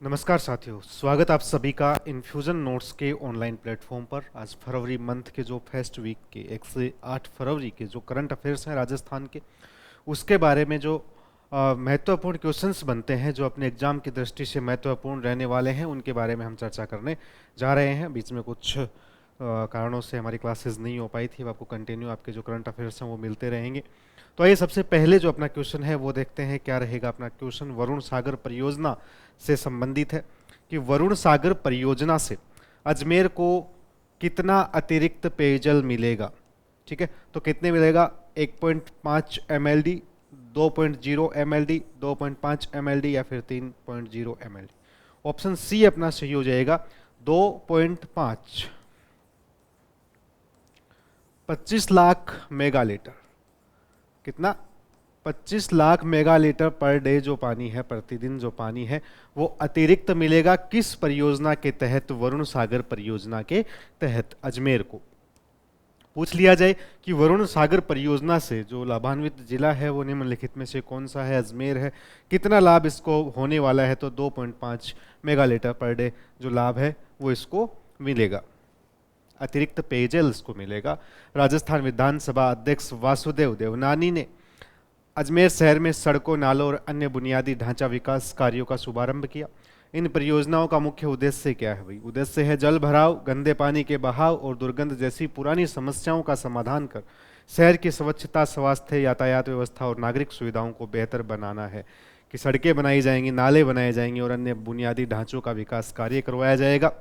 नमस्कार साथियों, स्वागत आप सभी का इन्फ्यूज़न नोट्स के ऑनलाइन प्लेटफॉर्म पर। आज फरवरी मंथ के जो फेस्ट वीक के 1 से 8 फरवरी के जो करंट अफेयर्स हैं राजस्थान के, उसके बारे में जो महत्वपूर्ण क्वेश्चंस बनते हैं, जो अपने एग्जाम की दृष्टि से महत्वपूर्ण रहने वाले हैं, उनके बारे में हम चर्चा करने जा रहे हैं। बीच में कुछ कारणों से हमारी क्लासेस नहीं हो पाई थी। अब आपको कंटिन्यू आपके जो करंट अफेयर्स हैं वो मिलते रहेंगे। तो आइए सबसे पहले जो अपना क्वेश्चन है वो देखते हैं क्या रहेगा अपना क्वेश्चन। वरुण सागर परियोजना से संबंधित है कि वरुण सागर परियोजना से अजमेर को कितना अतिरिक्त पेयजल मिलेगा। ठीक है, तो कितने मिलेगा? 1.5 mld, 2.0 mld, 2.5 mld या फिर 3.0 mld। ऑप्शन सी अपना सही हो जाएगा, 2.5। 25 लाख मेगालीटर। कितना? 25 लाख मेगालीटर पर डे जो पानी है, प्रतिदिन जो पानी है, वो अतिरिक्त मिलेगा किस परियोजना के तहत? वरुण सागर परियोजना के तहत अजमेर को। पूछ लिया जाए कि वरुण सागर परियोजना से जो लाभान्वित जिला है वो निम्नलिखित में से कौन सा है? अजमेर है। कितना लाभ इसको होने वाला है? तो 2.5 मेगालीटर पर डे जो लाभ है वो इसको मिलेगा, अतिरिक्त पेयजल इसको मिलेगा। राजस्थान विधानसभा अध्यक्ष वासुदेव देवनानी ने अजमेर शहर में सड़कों, नालों और अन्य बुनियादी ढांचा विकास कार्यों का शुभारंभ किया। इन परियोजनाओं का मुख्य उद्देश्य क्या है भाई? उद्देश्य है जल भराव, गंदे पानी के बहाव और दुर्गंध जैसी पुरानी समस्याओं का समाधान कर शहर की स्वच्छता, स्वास्थ्य, यातायात व्यवस्था और नागरिक सुविधाओं को बेहतर बनाना है। कि सड़कें बनाई जाएंगी, नाले बनाए जाएंगे और अन्य बुनियादी ढांचों का विकास कार्य करवाया जाएगा।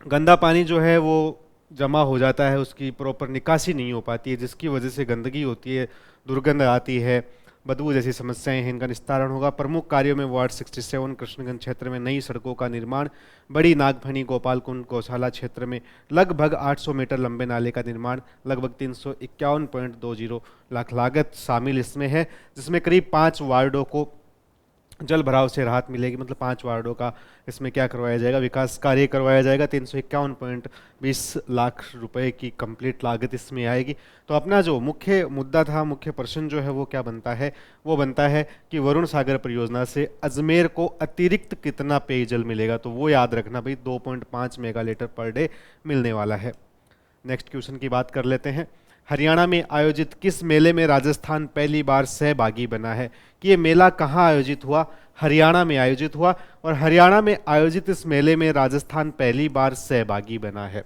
गंदा पानी जो है वो जमा हो जाता है, उसकी प्रॉपर निकासी नहीं हो पाती है, जिसकी वजह से गंदगी होती है, दुर्गंध आती है, बदबू जैसी समस्याएं हैं, इनका निस्तारण होगा। प्रमुख कार्यों में वार्ड 67 कृष्णगंज क्षेत्र में नई सड़कों का निर्माण, बड़ी नागफनी गोपालकुंड गौशाला क्षेत्र में लगभग 800 मीटर लंबे नाले का निर्माण, लगभग 351.20 लाख लागत शामिल इसमें है, जिसमें करीब 5 वार्डों को जल भराव से राहत मिलेगी। मतलब 5 वार्डों का इसमें क्या करवाया जाएगा? विकास कार्य करवाया जाएगा। 351.20 लाख रुपए की कंप्लीट लागत इसमें आएगी। तो अपना जो मुख्य मुद्दा था, मुख्य प्रश्न जो है वो क्या बनता है? वो बनता है कि वरुण सागर परियोजना से अजमेर को अतिरिक्त कितना पेयजल मिलेगा। तो वो याद रखना भाई, 2.5 मेगालीटर पर डे मिलने वाला है। नेक्स्ट क्वेश्चन की बात कर लेते हैं। हरियाणा में आयोजित किस मेले में राजस्थान पहली बार सहभागी बना है? कि ये मेला कहाँ आयोजित हुआ? हरियाणा में आयोजित हुआ, और हरियाणा में आयोजित इस मेले में राजस्थान पहली बार सहभागी बना है।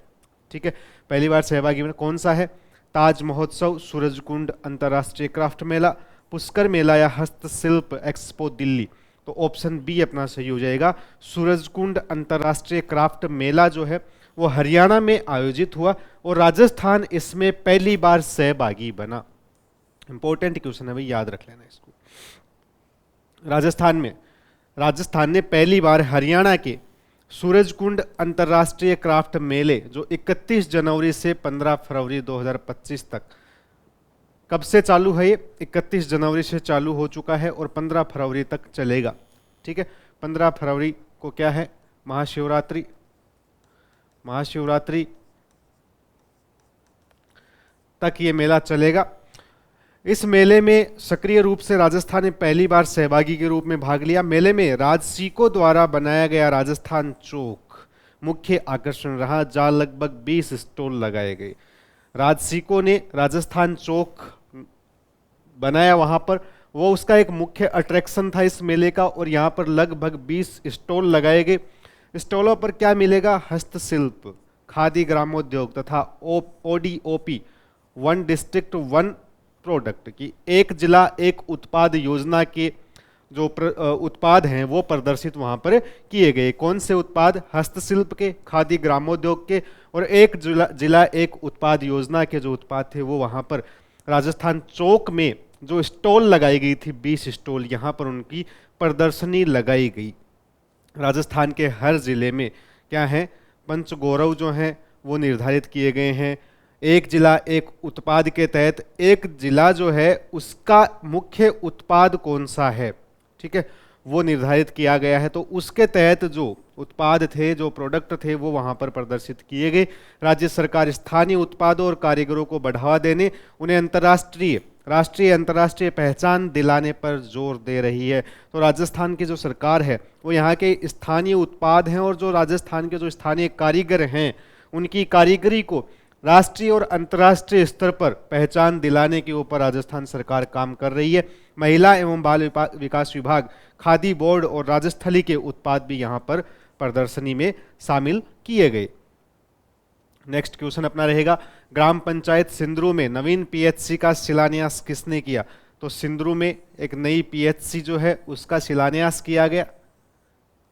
ठीक है, पहली बार सहभागी बना। कौन सा है? ताज महोत्सव, सूरजकुंड अंतर्राष्ट्रीय क्राफ्ट मेला, पुष्कर मेला या हस्तशिल्प एक्सपो दिल्ली। तो ऑप्शन बी अपना सही हो जाएगा, सूरजकुंड अंतर्राष्ट्रीय क्राफ्ट मेला जो है वो हरियाणा में आयोजित हुआ और राजस्थान इसमें पहली बार सहभागी बना। इंपॉर्टेंट क्वेश्चन है भाई, याद रख लेना इसको। राजस्थान ने पहली बार हरियाणा के सूरजकुंड अंतर्राष्ट्रीय क्राफ्ट मेले जो 31 जनवरी से 15 फरवरी 2025 तक, कब से चालू है ये? 31 जनवरी से चालू हो चुका है और 15 फरवरी तक चलेगा। ठीक है, 15 फरवरी को क्या है? महाशिवरात्रि तक ये मेला चलेगा। इस मेले में सक्रिय रूप से राजस्थान ने पहली बार सहभागी के रूप में भाग लिया। मेले में राजसीको द्वारा बनाया गया राजस्थान चौक मुख्य आकर्षण रहा, जहां लगभग 20 स्टॉल लगाए गए। राजसीको ने राजस्थान चौक बनाया, वहां पर वो उसका एक मुख्य अट्रैक्शन था इस मेले का, और यहाँ पर लगभग 20 स्टॉल लगाए गए। स्टॉलों पर क्या मिलेगा? हस्तशिल्प, खादी ग्रामोद्योग तथा ODOP, one district one product की एक जिला एक उत्पाद योजना के जो उत्पाद हैं वो प्रदर्शित वहां पर किए गए। कौन से उत्पाद? हस्तशिल्प के, खादी ग्रामोद्योग के, और एक जिला एक उत्पाद योजना के जो उत्पाद थे वो वहां पर राजस्थान चौक में जो स्टॉल लगाई गई थी, 20 स्टॉल, यहाँ पर उनकी प्रदर्शनी लगाई गई। राजस्थान के हर जिले में क्या है? पंचगौरव जो हैं वो निर्धारित किए गए हैं। एक जिला एक उत्पाद के तहत एक जिला जो है उसका मुख्य उत्पाद कौन सा है, ठीक है, वो निर्धारित किया गया है। तो उसके तहत जो उत्पाद थे, जो प्रोडक्ट थे, वो वहां पर प्रदर्शित किए गए। राज्य सरकार स्थानीय उत्पादों और कारीगरों को बढ़ावा देने, उन्हें अंतर्राष्ट्रीय राष्ट्रीय अंतर्राष्ट्रीय पहचान दिलाने पर जोर दे रही है। तो राजस्थान की जो सरकार है वो यहाँ के स्थानीय उत्पाद हैं और जो राजस्थान के जो स्थानीय कारीगर हैं उनकी कारीगरी को राष्ट्रीय और अंतर्राष्ट्रीय स्तर पर पहचान दिलाने के ऊपर राजस्थान सरकार काम कर रही है। महिला एवं बाल विकास विभाग, खादी बोर्ड और राजस्थली के उत्पाद भी यहाँ पर प्रदर्शनी में शामिल किए गए। नेक्स्ट क्वेश्चन अपना रहेगा, ग्राम पंचायत सिंदरू में नवीन पीएचसी का शिलान्यास किसने किया? तो सिंदरू में एक नई पीएचसी जो है उसका शिलान्यास किया गया,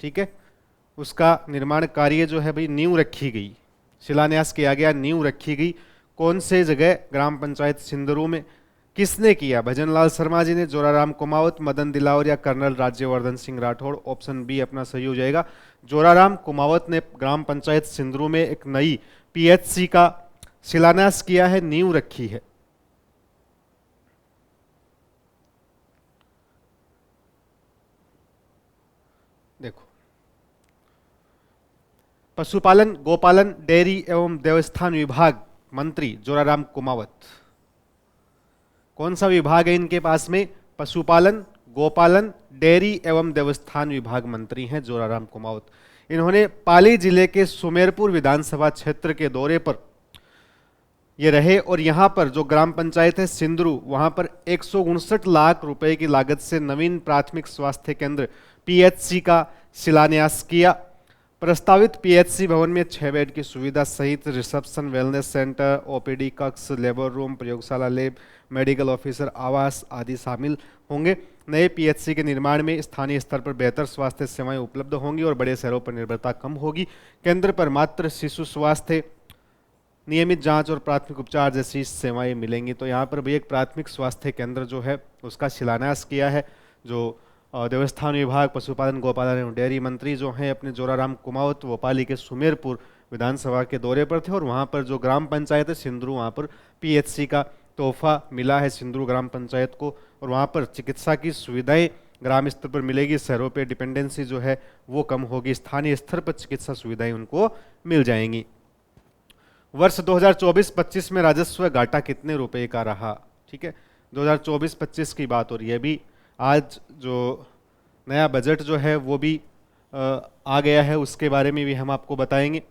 ठीक है। उसका निर्माण कार्य जो है भाई नींव रखी गई, शिलान्यास किया गया, नींव रखी गई। कौन से जगह? ग्राम पंचायत सिंदरू में। किसने किया? भजनलाल शर्मा जी ने, जोराराम कुमावत, मदन दिलावर या colonel Rajyavardhan Singh Rathore? Option B अपना सही हो जाएगा। जोराराम कुमावत ने ग्राम पंचायत सिंदरू में एक नई पीएचसी का शिलान्यास किया है, नींव रखी है। देखो, पशुपालन, गोपालन, डेयरी एवं देवस्थान विभाग मंत्री जोराराम कुमावत। कौन सा विभाग है इनके पास में? पशुपालन, गोपालन, डेयरी एवं देवस्थान विभाग मंत्री हैं जोराराम कुमावत। इन्होंने पाली जिले के सुमेरपुर विधानसभा क्षेत्र के दौरे पर ये रहे और यहाँ पर जो ग्राम पंचायत है सिंदरू, वहाँ पर 159 लाख रुपए की लागत से नवीन प्राथमिक स्वास्थ्य केंद्र पीएचसी का शिलान्यास किया। प्रस्तावित पीएचसी भवन में 6 बेड की सुविधा सहित रिसेप्शन, वेलनेस सेंटर, ओपीडी कक्ष, लेबर रूम, प्रयोगशाला, लैब, मेडिकल ऑफिसर आवास आदि शामिल होंगे। नए पीएचसी के निर्माण में स्थानीय स्तर पर बेहतर स्वास्थ्य सेवाएं उपलब्ध होंगी और बड़े शहरों पर निर्भरता कम होगी। केंद्र पर मात्र शिशु स्वास्थ्य, नियमित जांच और प्राथमिक उपचार जैसी सेवाएं मिलेंगी। तो यहाँ पर भी एक प्राथमिक स्वास्थ्य केंद्र जो है उसका शिलान्यास किया है। जो देवस्थान विभाग, पशुपालन, गोपालन एवं डेयरी मंत्री जो हैं अपने जोराराम कुमावत वो पाली के सुमेरपुर विधानसभा के दौरे पर थे और वहाँ पर जो ग्राम पंचायत है सिंदरू, वहाँ पर पीएचसी का तोहफा मिला है सिंदरू ग्राम पंचायत को और वहाँ पर चिकित्सा की सुविधाएं ग्राम स्तर पर मिलेगी। शहरों पे डिपेंडेंसी जो है वो कम होगी, स्थानीय स्तर पर चिकित्सा सुविधाएं उनको मिल जाएंगी। वर्ष 2024-25 में राजस्व घाटा कितने रुपए का रहा? ठीक है, 2024-25 की बात हो रही है। अभी आज जो नया बजट जो है वो भी आ गया है, उसके बारे में भी हम आपको बताएंगे,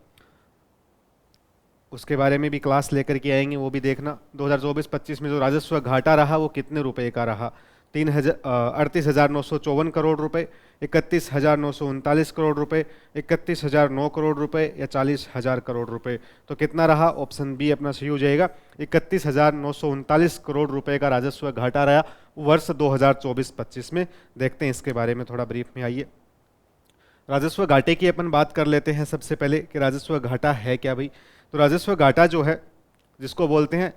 उसके बारे में भी क्लास लेकर के आएंगे, वो भी देखना। 2024-25 में जो राजस्व घाटा रहा वो कितने रुपए का रहा? 38,954 करोड़ रुपए, 31,939 करोड़ रुपए, 31,009 करोड़ रुपए या 40,000 करोड़ रुपए? तो कितना रहा? ऑप्शन बी अपना सही हो जाएगा। 31,939 करोड़ रुपए का राजस्व घाटा रहा वर्ष 2024-25 में। देखते हैं इसके बारे में थोड़ा ब्रीफ में। आइए राजस्व घाटे की अपन बात कर लेते हैं सबसे पहले कि राजस्व घाटा है क्या भाई। तो राजस्व घाटा जो है जिसको बोलते हैं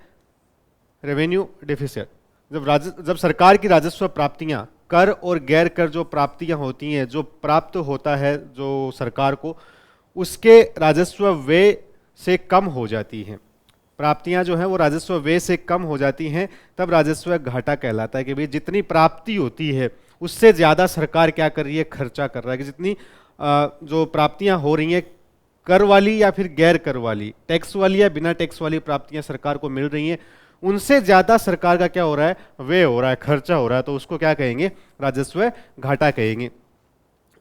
रेवेन्यू डिफिसिट, जब सरकार की राजस्व प्राप्तियां, कर और गैर कर जो प्राप्तियां होती हैं, जो प्राप्त होता है जो सरकार को, उसके राजस्व व्यय से कम हो जाती हैं। प्राप्तियां जो हैं वो राजस्व व्यय से कम हो जाती हैं, तब राजस्व घाटा कहलाता है कि भाई जितनी प्राप्ति होती है उससे ज़्यादा सरकार क्या कर रही है? खर्चा कर रहा है। कि जितनी जो प्राप्तियां हो रही हैं, कर वाली या फिर गैर कर वाली, टैक्स वाली या बिना टैक्स वाली प्राप्तियां सरकार को मिल रही हैं, उनसे ज्यादा सरकार का क्या हो रहा है? व्यय हो रहा है, खर्चा हो रहा है। तो उसको क्या कहेंगे? राजस्व घाटा कहेंगे।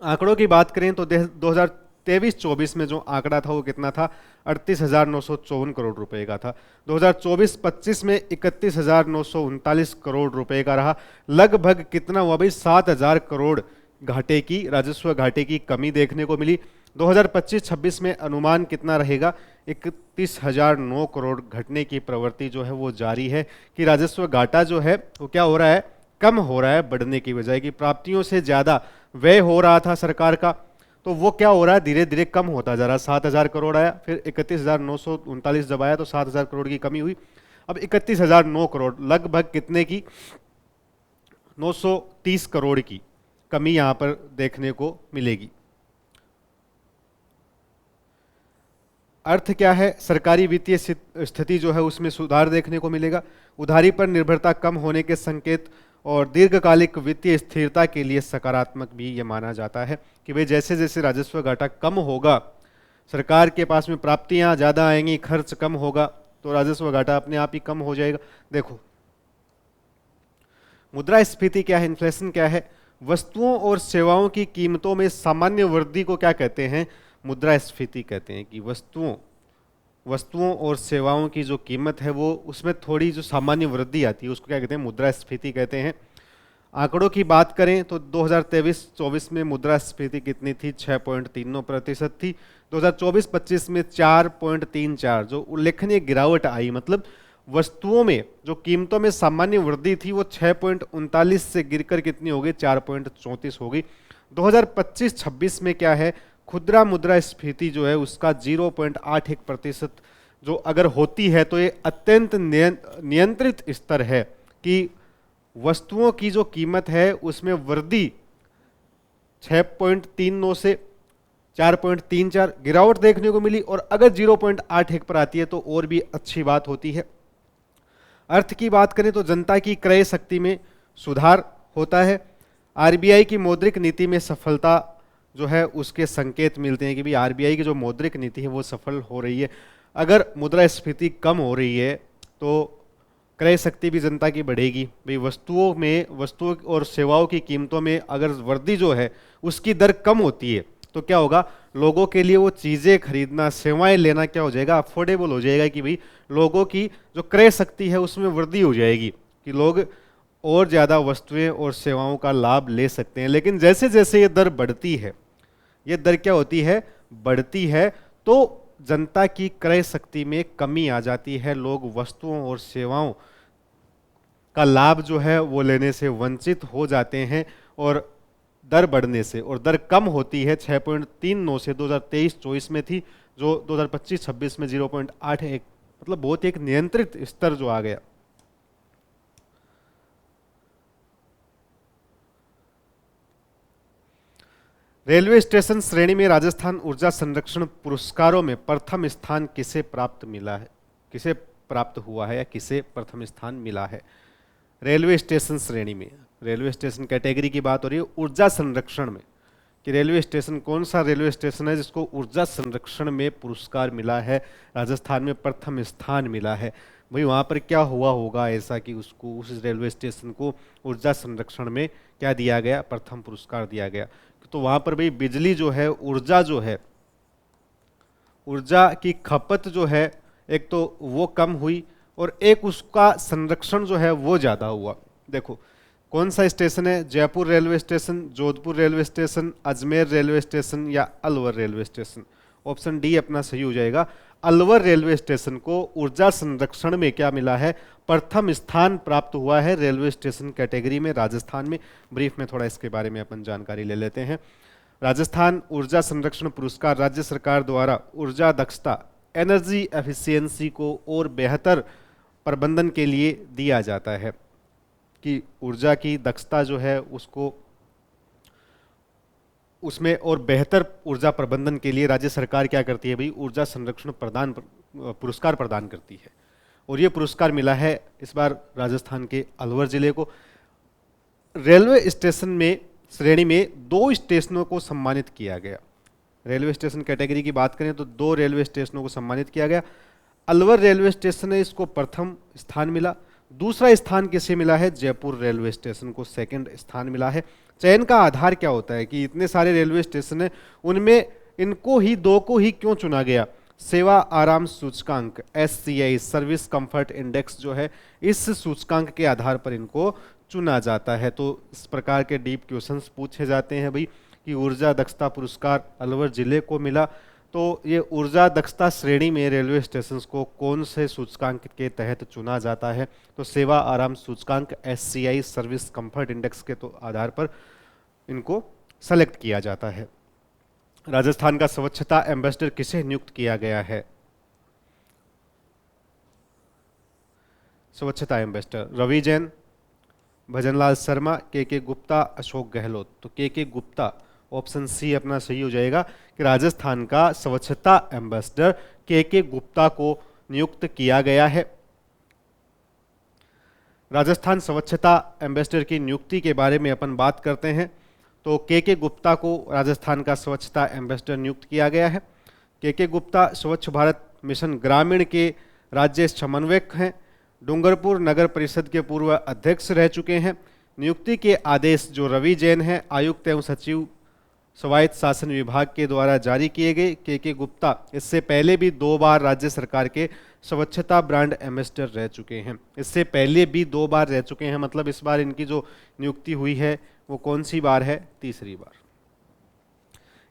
आंकड़ों की बात करें तो 2023-24 में जो आंकड़ा था वो कितना था? 38,954 करोड़ रुपए का था। 2024-25 में 31,939 करोड़ रुपए का रहा। लगभग कितना हुआ भाई? 7,000 करोड़ घाटे की, राजस्व घाटे की कमी देखने को मिली। 2025-26 में अनुमान कितना रहेगा? 31,009 करोड़ घटने की प्रवृत्ति जो है वो जारी है। कि राजस्व घाटा जो है वो क्या हो रहा है? कम हो रहा है बढ़ने की बजाय। कि प्राप्तियों से ज्यादा व्यय हो रहा था सरकार का, तो वो क्या हो रहा है? धीरे धीरे कम होता जा रहा है। 7,000 करोड़ आया, फिर 31,939 जब आया तो 7,000 करोड़ की कमी हुई। अब 31,009 करोड़, लगभग कितने की? 930 करोड़ की कमी यहां पर देखने को मिलेगी। अर्थ क्या है? सरकारी वित्तीय स्थिति जो है उसमें सुधार देखने को मिलेगा। उधारी पर निर्भरता कम होने के संकेत और दीर्घकालिक वित्तीय स्थिरता के लिए सकारात्मक भी ये माना जाता है कि भाई जैसे जैसे राजस्व घाटा कम होगा, सरकार के पास में प्राप्तियां ज़्यादा आएंगी, खर्च कम होगा, तो राजस्व घाटा अपने आप ही कम हो जाएगा। देखो मुद्रास्फीति क्या है, इन्फ्लेशन क्या है? वस्तुओं और सेवाओं की कीमतों में सामान्य वृद्धि को क्या कहते हैं? मुद्रास्फीति कहते हैं। कि वस्तुओं और सेवाओं की जो कीमत है वो उसमें थोड़ी जो सामान्य वृद्धि आती है उसको क्या कहते हैं? मुद्रास्फीति कहते हैं। आंकड़ों की बात करें तो 2023-24 में मुद्रास्फीति कितनी थी? 6.39% थी। 2024-25 में 4.34, जो उल्लेखनीय गिरावट आई। मतलब वस्तुओं में जो कीमतों में सामान्य वृद्धि थी वो 6.39 से गिरकर कितनी हो गई? 4.34 हो गई। 2025-26 में क्या है? खुदरा मुद्रास्फीति जो है उसका 0.81% जो अगर होती है तो ये अत्यंत नियंत्रित स्तर है कि वस्तुओं की जो कीमत है उसमें वृद्धि 6.39 से 4.34 गिरावट देखने को मिली, और अगर 0.81 पर आती है तो और भी अच्छी बात होती है। अर्थ की बात करें तो जनता की क्रय शक्ति में सुधार होता है। आरबीआई की मौद्रिक नीति में सफलता जो है उसके संकेत मिलते हैं कि भाई आरबीआई की जो मौद्रिक नीति है वो सफल हो रही है। अगर मुद्रास्फीति कम हो रही है तो क्रय शक्ति भी जनता की बढ़ेगी। भाई वस्तुओं और सेवाओं की कीमतों में अगर वृद्धि जो है उसकी दर कम होती है तो क्या होगा? लोगों के लिए वो चीज़ें खरीदना, सेवाएं लेना क्या हो जाएगा? अफोर्डेबल हो जाएगा। कि भाई लोगों की जो क्रय शक्ति है उसमें वृद्धि हो जाएगी कि लोग और ज़्यादा वस्तुएं और सेवाओं का लाभ ले सकते हैं। लेकिन जैसे जैसे ये दर बढ़ती है, ये दर क्या होती है? बढ़ती है, तो जनता की क्रय शक्ति में कमी आ जाती है। लोग वस्तुओं और सेवाओं का लाभ जो है वो लेने से वंचित हो जाते हैं, और दर बढ़ने से, और दर कम होती है 6.39 से 2023-24 में थी, जो 2025-26 में 0.81, मतलब बहुत एक नियंत्रित स्तर जो आ गया। रेलवे स्टेशन श्रेणी में राजस्थान ऊर्जा संरक्षण पुरस्कारों में प्रथम स्थान किसे प्राप्त मिला है? किसे प्राप्त हुआ है या किसे प्रथम स्थान मिला है? रेलवे स्टेशन श्रेणी में, रेलवे स्टेशन कैटेगरी की बात हो रही है ऊर्जा संरक्षण में, कि रेलवे स्टेशन कौन सा रेलवे स्टेशन है जिसको ऊर्जा संरक्षण में पुरस्कार मिला है? राजस्थान में प्रथम स्थान मिला है। भाई वहाँ पर क्या हुआ होगा ऐसा कि उसको, उस रेलवे स्टेशन को ऊर्जा संरक्षण में क्या दिया गया? प्रथम पुरस्कार दिया गया। तो वहाँ पर भाई बिजली जो है, ऊर्जा जो है, ऊर्जा की खपत जो है एक तो वो कम हुई, और एक उसका संरक्षण जो है वो ज़्यादा हुआ। देखो कौन सा स्टेशन है? Jaipur railway station, Jodhpur railway station, Ajmer railway station या Alwar railway station? Option D अपना सही हो जाएगा। अलवर रेलवे स्टेशन को ऊर्जा संरक्षण में क्या मिला है? प्रथम स्थान प्राप्त हुआ है रेलवे स्टेशन कैटेगरी में राजस्थान में। ब्रीफ में थोड़ा इसके बारे में अपन जानकारी ले लेते हैं। राजस्थान ऊर्जा संरक्षण पुरस्कार राज्य सरकार द्वारा ऊर्जा दक्षता, एनर्जी एफिशिएंसी को और बेहतर प्रबंधन के लिए दिया जाता है। कि ऊर्जा की दक्षता जो है उसको, उसमें और बेहतर ऊर्जा प्रबंधन के लिए राज्य सरकार क्या करती है? भाई ऊर्जा संरक्षण पुरस्कार प्रदान करती है। और ये पुरस्कार मिला है इस बार राजस्थान के अलवर जिले को। रेलवे स्टेशन में श्रेणी में 2 स्टेशनों को सम्मानित किया गया। रेलवे स्टेशन कैटेगरी की बात करें तो 2 रेलवे स्टेशनों को सम्मानित किया गया। अलवर रेलवे स्टेशन है, इसको प्रथम स्थान मिला। दूसरा स्थान किसे मिला है? जयपुर रेलवे स्टेशन को सेकंड स्थान मिला है। चयन का आधार क्या होता है? कि इतने सारे रेलवे स्टेशन हैं, उनमें इनको ही 2 को ही क्यों चुना गया? सेवा आराम सूचकांक SCI, सर्विस कंफर्ट इंडेक्स जो है, इस सूचकांक के आधार पर इनको चुना जाता है। तो इस प्रकार के डीप क्वेश्चंस पूछे जाते हैं भाई कि ऊर्जा दक्षता पुरस्कार अलवर जिले को मिला, तो ये ऊर्जा दक्षता श्रेणी में रेलवे स्टेशन को कौन से सूचकांक के तहत चुना जाता है? तो सेवा आराम सूचकांक SCI, सर्विस कंफर्ट इंडेक्स के तो आधार पर इनको सेलेक्ट किया जाता है। राजस्थान का स्वच्छता एम्बेसडर किसे नियुक्त किया गया है? स्वच्छता एम्बेसडर रवि जैन, भजनलाल शर्मा, के गुप्ता, अशोक गहलोत। तो के गुप्ता, ऑप्शन सी अपना सही हो जाएगा कि राजस्थान का स्वच्छता एम्बेसडर के गुप्ता को नियुक्त किया गया है। राजस्थान स्वच्छता एम्बेसडर की नियुक्ति के बारे में अपन बात करते हैं तो के गुप्ता को राजस्थान का स्वच्छता एम्बेसडर नियुक्त किया गया है। के गुप्ता स्वच्छ भारत मिशन ग्रामीण के राज्य समन्वयक हैं। डूंगरपुर नगर परिषद के पूर्व अध्यक्ष रह चुके हैं। नियुक्ति के आदेश जो रवि जैन है आयुक्त एवं सचिव स्वायत्त शासन विभाग के द्वारा जारी किए गए। के गुप्ता इससे पहले भी 2 बार राज्य सरकार के स्वच्छता ब्रांड एम्बेसडर रह चुके हैं। इससे पहले भी 2 बार रह चुके हैं, मतलब इस बार इनकी जो नियुक्ति हुई है वो कौन सी बार है? तीसरी बार।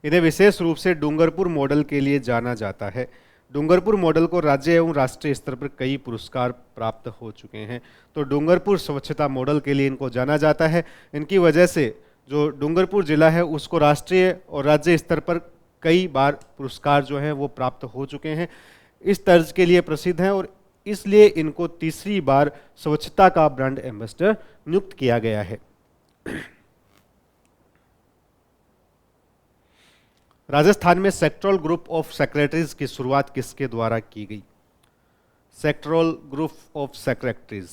इन्हें विशेष रूप से डूंगरपुर मॉडल के लिए जाना जाता है। डूंगरपुर मॉडल को राज्य एवं राष्ट्रीय स्तर पर कई पुरस्कार प्राप्त हो चुके हैं। तो डूंगरपुर स्वच्छता मॉडल के लिए इनको जाना जाता है। इनकी वजह से जो डूंगरपुर जिला है उसको राष्ट्रीय और राज्य स्तर पर कई बार पुरस्कार जो हैं वो प्राप्त हो चुके हैं। इस तर्ज के लिए प्रसिद्ध हैं और इसलिए इनको तीसरी बार स्वच्छता का ब्रांड एम्बेसडर नियुक्त किया गया है। राजस्थान में सेक्टोरल ग्रुप ऑफ सेक्रेटरीज की शुरुआत किसके द्वारा की गई? सेक्टोरल ग्रुप ऑफ सेक्रेटरीज,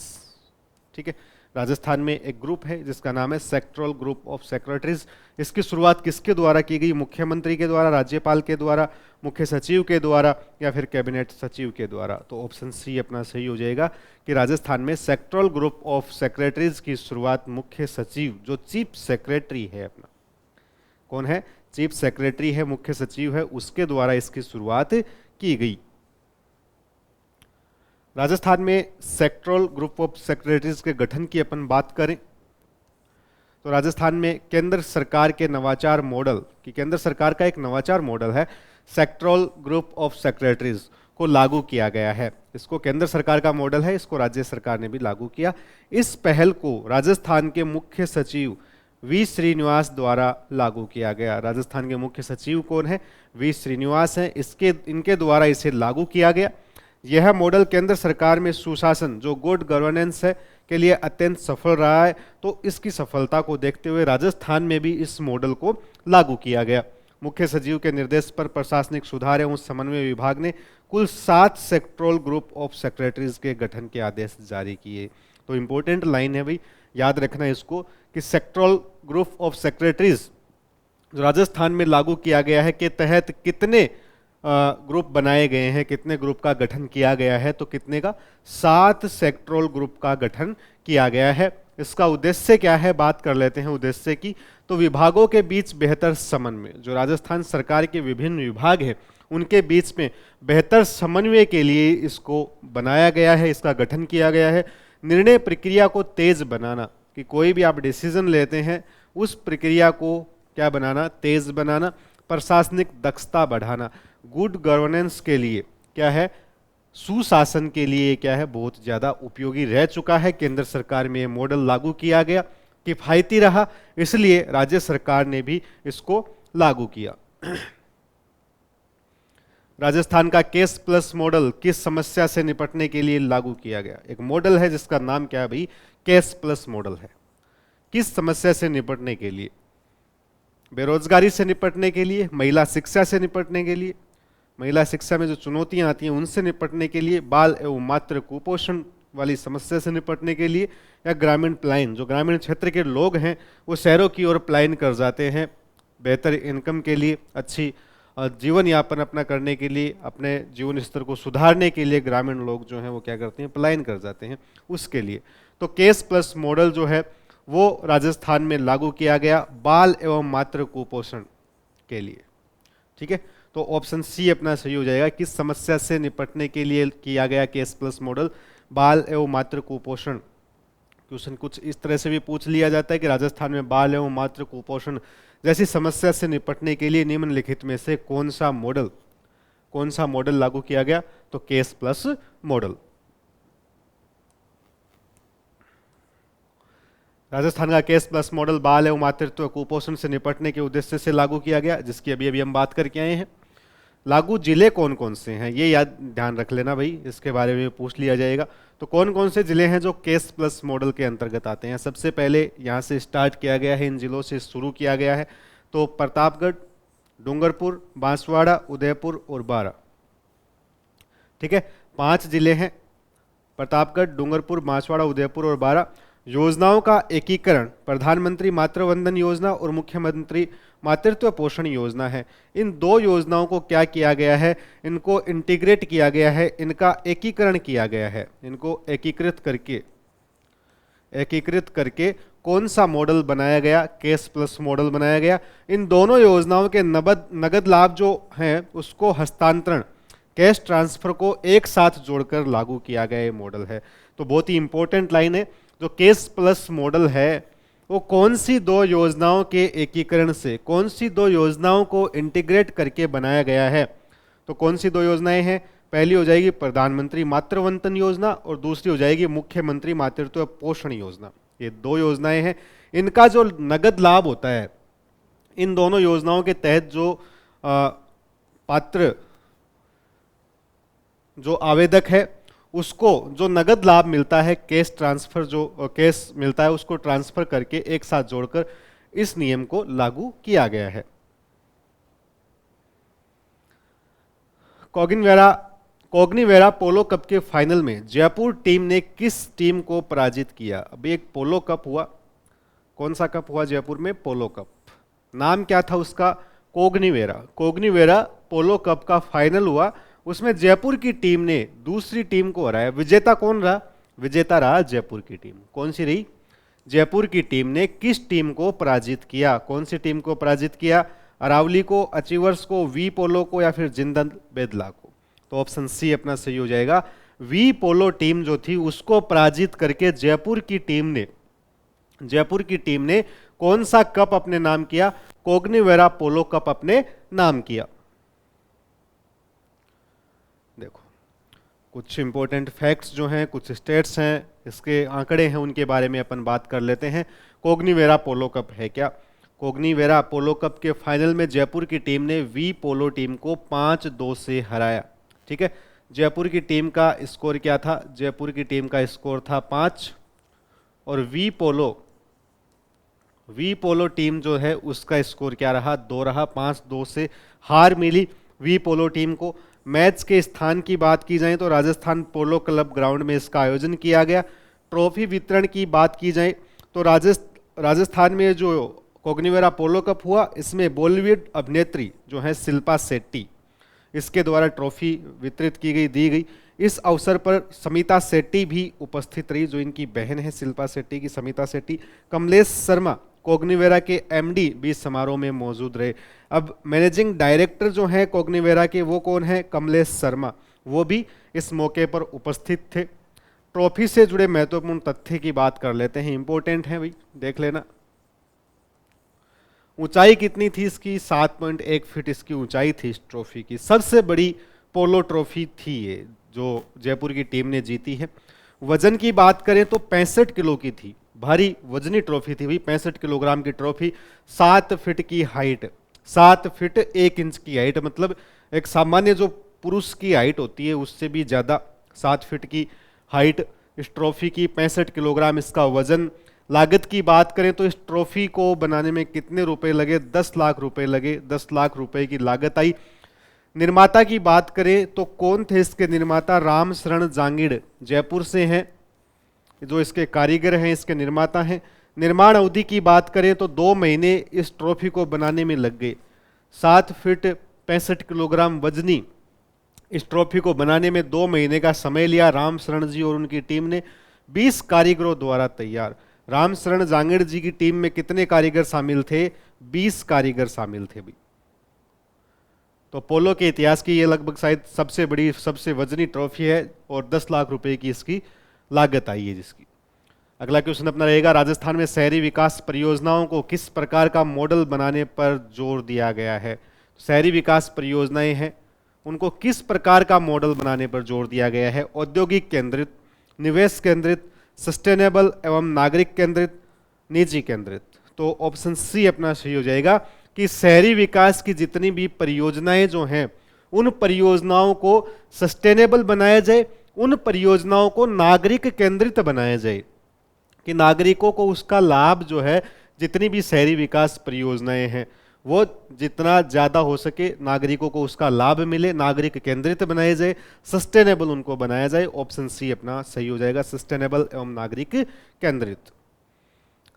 ठीक है। राजस्थान में एक ग्रुप है जिसका नाम है सेक्टोरल ग्रुप ऑफ सेक्रेटरीज। इसकी शुरुआत किसके द्वारा की गई? मुख्यमंत्री के द्वारा, राज्यपाल के द्वारा, मुख्य सचिव के द्वारा या फिर कैबिनेट सचिव के द्वारा। तो ऑप्शन सी अपना सही हो जाएगा कि राजस्थान में सेक्टोरल ग्रुप ऑफ सेक्रेटरीज की शुरुआत मुख्य सचिव, जो चीफ सेक्रेटरी है अपना, कौन है? चीफ सेक्रेटरी है, मुख्य सचिव है, उसके द्वारा इसकी शुरुआत की गई। राजस्थान में सेक्टोरल ग्रुप ऑफ सेक्रेटरीज के गठन की अपन बात करें तो राजस्थान में केंद्र सरकार के नवाचार मॉडल की, केंद्र सरकार का एक नवाचार मॉडल है सेक्टोरल ग्रुप ऑफ सेक्रेटरीज को लागू किया गया है। इसको केंद्र सरकार का मॉडल है, इसको राज्य सरकार ने भी लागू किया। इस पहल को राजस्थान के मुख्य सचिव वी श्रीनिवास द्वारा लागू किया गया। राजस्थान के मुख्य सचिव कौन है? वी श्रीनिवास हैं। इनके द्वारा इसे लागू किया गया। यह मॉडल केंद्र सरकार में सुशासन, जो गुड गवर्नेंस है, के लिए अत्यंत सफल रहा है। तो इसकी सफलता को देखते हुए राजस्थान में भी इस मॉडल को लागू किया गया। मुख्य सचिव के निर्देश पर प्रशासनिक सुधार एवं समन्वय विभाग ने कुल 7 सेक्टोरल ग्रुप ऑफ सेक्रेटरीज के गठन के आदेश जारी किए। तो इंपॉर्टेंट लाइन है भाई, याद रखना इसको कि सेक्टोरल ग्रुप ऑफ सेक्रेटरीज जो राजस्थान में लागू किया गया है के तहत कितने ग्रुप बनाए गए हैं, कितने ग्रुप का गठन किया गया है? तो कितने का? 7 सेक्टोरल ग्रुप का गठन किया गया है। इसका उद्देश्य क्या है, बात कर लेते हैं उद्देश्य की। तो विभागों के बीच बेहतर समन्वय, जो राजस्थान सरकार के विभिन्न विभाग हैं उनके बीच में बेहतर समन्वय के लिए इसको बनाया गया है, इसका गठन किया गया है। निर्णय प्रक्रिया को तेज बनाना, कि कोई भी आप डिसीजन लेते हैं उस प्रक्रिया को क्या बनाना? तेज बनाना। प्रशासनिक दक्षता बढ़ाना, गुड गवर्नेंस के लिए क्या है? सुशासन के लिए क्या है? बहुत ज्यादा उपयोगी रह चुका है। केंद्र सरकार में ये मॉडल लागू किया गया, किफायती रहा, इसलिए राज्य सरकार ने भी इसको लागू किया। राजस्थान का केस प्लस मॉडल किस समस्या से निपटने के लिए लागू किया गया? एक मॉडल है जिसका नाम क्या है भाई? केस प्लस मॉडल है। किस समस्या से निपटने के लिए? बेरोजगारी से निपटने के लिए, महिला शिक्षा से निपटने के लिए, महिला शिक्षा में जो चुनौतियां आती हैं उनसे निपटने के लिए, बाल एवं मातृ कुपोषण वाली समस्या से निपटने के लिए, या ग्रामीण पलायन, जो ग्रामीण क्षेत्र के लोग हैं वो शहरों की ओर पलायन कर जाते हैं बेहतर इनकम के लिए, अच्छी जीवन यापन अपना करने के लिए, अपने जीवन स्तर को सुधारने के लिए ग्रामीण लोग जो हैं वो क्या करते हैं? पलायन कर जाते हैं, उसके लिए। तो केस प्लस मॉडल जो है वो राजस्थान में लागू किया गया बाल एवं मातृ कुपोषण के लिए, ठीक है। तो ऑप्शन सी अपना सही हो जाएगा। किस समस्या से निपटने के लिए किया गया केस प्लस मॉडल? बाल एवं मातृ कुपोषण। क्वेश्चन कुछ इस तरह से भी पूछ लिया जाता है कि राजस्थान में बाल एवं मातृ कुपोषण जैसी समस्या से निपटने के लिए निम्नलिखित में से कौन सा मॉडल लागू किया गया? तो केस प्लस मॉडल। राजस्थान का केस प्लस मॉडल बाल एवं मातृत्व कुपोषण से निपटने के उद्देश्य से लागू किया गया, जिसकी अभी हम बात करके आए हैं। लागू जिले कौन कौन से हैं ये याद ध्यान रख लेना भाई, इसके बारे में पूछ लिया जाएगा। तो कौन कौन से जिले हैं जो केस प्लस मॉडल के अंतर्गत आते हैं? सबसे पहले यहाँ से स्टार्ट किया गया है, इन जिलों से शुरू किया गया है। तो प्रतापगढ़, डूंगरपुर, बांसवाड़ा, उदयपुर और बारां, ठीक है। 5 जिले हैं, प्रतापगढ़, डूंगरपुर, बांसवाड़ा, उदयपुर और बारां। योजनाओं का एकीकरण प्रधानमंत्री मातृ वंदन योजना और मुख्यमंत्री मातृत्व पोषण योजना है। इन 2 योजनाओं को क्या किया गया है? इनको इंटीग्रेट किया गया है, इनका एकीकरण किया गया है। इनको एकीकृत करके एकीकृत करके कौन सा मॉडल बनाया गया? केस प्लस मॉडल बनाया गया। इन दोनों योजनाओं के नगद लाभ जो हैं उसको हस्तांतरण, कैश ट्रांसफर को एक साथ जोड़कर लागू किया गया ये मॉडल है। तो बहुत ही इंपॉर्टेंट लाइन है। जो केस प्लस मॉडल है वो कौन सी दो योजनाओं के एकीकरण से, कौन सी दो योजनाओं को इंटीग्रेट करके बनाया गया है? तो कौन सी दो योजनाएं हैं? पहली हो जाएगी प्रधानमंत्री मातृ वंदन योजना और दूसरी हो जाएगी मुख्यमंत्री मातृत्व पोषण योजना। ये दो योजनाएं हैं। इनका जो नगद लाभ होता है, इन दोनों योजनाओं के तहत जो पात्र जो आवेदक है उसको जो नगद लाभ मिलता है, कैश ट्रांसफर जो कैश मिलता है उसको ट्रांसफर करके एक साथ जोड़कर इस नियम को लागू किया गया है। कोग्निवेरा पोलो कप के फाइनल में जयपुर टीम ने किस टीम को पराजित किया? अभी एक पोलो कप हुआ, कौन सा कप हुआ जयपुर में? पोलो कप। नाम क्या था उसका? कोग्निवेरा पोलो कप का फाइनल हुआ, उसमें जयपुर की टीम ने दूसरी टीम को हराया। विजेता कौन रहा? विजेता रहा जयपुर की टीम। कौन सी रही? जयपुर की टीम ने किस टीम को पराजित किया? कौन सी टीम को पराजित किया? अरावली को, अचीवर्स को, वी पोलो को या फिर जिंदल बेदला को? तो ऑप्शन सी अपना सही हो जाएगा। वी पोलो टीम जो थी उसको पराजित करके जयपुर की टीम ने कौन सा कप अपने नाम किया? कोग्निवेरा पोलो कप अपने नाम किया। देखो कुछ इंपॉर्टेंट फैक्ट्स जो हैं, कुछ स्टेट्स हैं, इसके आंकड़े हैं, उनके बारे में अपन बात कर लेते हैं। कोग्निवेरा पोलो कप है क्या? कोग्निवेरा पोलो कप के फाइनल में जयपुर की टीम ने वी पोलो टीम को 5-2 से हराया। ठीक है, जयपुर की टीम का स्कोर क्या था? जयपुर की टीम का स्कोर था 5 और वी पोलो टीम जो है उसका स्कोर क्या रहा? 2 रहा। 5-2 से हार मिली वी पोलो टीम को। मैच के स्थान की बात की जाए तो राजस्थान पोलो क्लब ग्राउंड में इसका आयोजन किया गया। ट्रॉफी वितरण की बात की जाए तो राजस्थान में जो कोग्निवेरा पोलो कप हुआ, इसमें बॉलीवुड अभिनेत्री जो है शिल्पा शेट्टी, इसके द्वारा ट्रॉफी वितरित की गई, दी गई। इस अवसर पर समिता शेट्टी भी उपस्थित रही, जो इनकी बहन है शिल्पा शेट्टी की, समिता शेट्टी। कमलेश शर्मा कोग्निवेरा के एमडी भी समारोह में मौजूद रहे। अब मैनेजिंग डायरेक्टर जो है कोग्निवेरा के, वो कौन है? कमलेश शर्मा, वो भी इस मौके पर उपस्थित थे। ट्रॉफी से जुड़े महत्वपूर्ण तथ्य की बात कर लेते हैं, इंपॉर्टेंट है भाई, देख लेना। ऊंचाई कितनी थी इसकी? 7.1 फीट इसकी ऊंचाई थी इस ट्रॉफी की। सबसे बड़ी पोलो ट्रॉफी थी ये, जो जयपुर की टीम ने जीती है। वजन की बात करें तो 65 किलो की थी, भारी वजनी ट्रॉफी थी भाई, 65 किलोग्राम की ट्रॉफी। 7 फीट की हाइट, 7 फीट 1 इंच की हाइट, मतलब एक सामान्य जो पुरुष की हाइट होती है उससे भी ज़्यादा 7 फीट की हाइट इस ट्रॉफी की, 65 किलोग्राम इसका वजन। लागत की बात करें तो इस ट्रॉफी को बनाने में कितने रुपए लगे? 10 लाख रुपए लगे, 10 लाख रुपए की लागत आई। निर्माता की बात करें तो कौन थे इसके निर्माता? राम शरण जांगिड़ जयपुर से हैं, जो इसके कारीगर हैं, इसके निर्माता हैं। निर्माण अवधि की बात करें तो 2 महीने इस ट्रॉफी को बनाने में लग गए। 7 फीट 65 किलोग्राम वजनी इस ट्रॉफी को बनाने में 2 महीने का समय लिया राम शरण जी और उनकी टीम ने, 20 कारीगरों द्वारा तैयार। राम शरण जांगिड़ जी की टीम में कितने कारीगर शामिल थे? 20 कारीगर शामिल थे भी। तो पोलो के इतिहास की ये लगभग शायद सबसे बड़ी, सबसे वजनी ट्रॉफी है और 10 लाख रुपए की इसकी लागत आई है जिसकी। अगला क्वेश्चन अपना रहेगा, राजस्थान में शहरी विकास परियोजनाओं को किस प्रकार का मॉडल बनाने पर जोर दिया गया है? शहरी विकास परियोजनाएं हैं, उनको किस प्रकार का मॉडल बनाने पर जोर दिया गया है? औद्योगिक केंद्रित, निवेश केंद्रित, सस्टेनेबल एवं नागरिक केंद्रित, निजी केंद्रित। तो ऑप्शन सी अपना सही हो जाएगा कि शहरी विकास की जितनी भी परियोजनाएं जो हैं उन परियोजनाओं को सस्टेनेबल बनाया जाए, उन परियोजनाओं को नागरिक केंद्रित बनाया जाए, कि नागरिकों को उसका लाभ जो है, जितनी भी शहरी विकास परियोजनाएं हैं वो जितना ज़्यादा हो सके नागरिकों को उसका लाभ मिले, नागरिक केंद्रित बनाए जाए, सस्टेनेबल उनको बनाया जाए। ऑप्शन सी अपना सही हो जाएगा, सस्टेनेबल एवं नागरिक केंद्रित।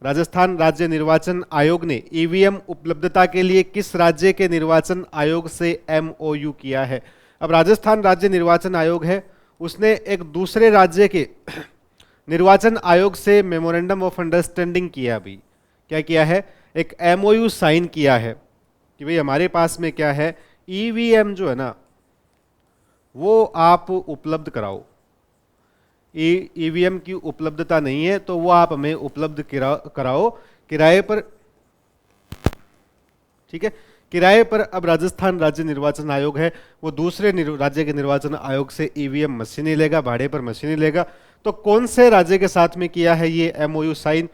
राजस्थान राज्य निर्वाचन आयोग ने ईवीएम उपलब्धता के लिए किस राज्य के निर्वाचन आयोग से एमओयू किया है? अब राजस्थान राज्य निर्वाचन आयोग है, उसने एक दूसरे राज्य के निर्वाचन आयोग से मेमोरेंडम ऑफ अंडरस्टैंडिंग किया भी, क्या किया है, एक एमओयू साइन किया है कि भाई हमारे पास में क्या है, ईवीएम जो है ना वो आप उपलब्ध कराओ, ईवीएम की उपलब्धता नहीं है तो वो आप हमें उपलब्ध कराओ किराए पर, ठीक है। किराए पर अब राजस्थान राज्य निर्वाचन आयोग है वो दूसरे राज्य के निर्वाचन आयोग से ईवीएम मशीनें लेगा, भाड़े पर मशीनें लेगा। तो कौन से राज्य के साथ में किया है ये एमओयू साइन,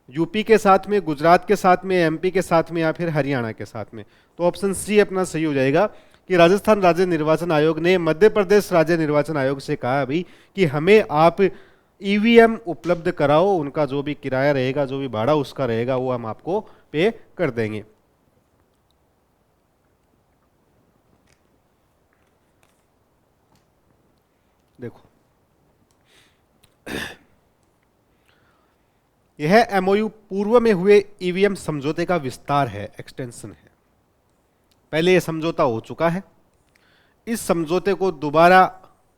यूपी के साथ में, गुजरात के साथ में, एमपी के साथ में या फिर हरियाणा के साथ में। तो ऑप्शन सी अपना सही हो जाएगा कि राजस्थान राज्य निर्वाचन आयोग ने मध्य प्रदेश राज्य निर्वाचन आयोग से कहा अभी कि हमें आप ईवीएम उपलब्ध कराओ, उनका जो भी किराया रहेगा, जो भी भाड़ा उसका रहेगा वो हम आपको पे कर देंगे। देखो यह एमओयू पूर्व में हुए ईवीएम समझौते का विस्तार है, एक्सटेंशन है। पहले यह समझौता हो चुका है, इस समझौते को दोबारा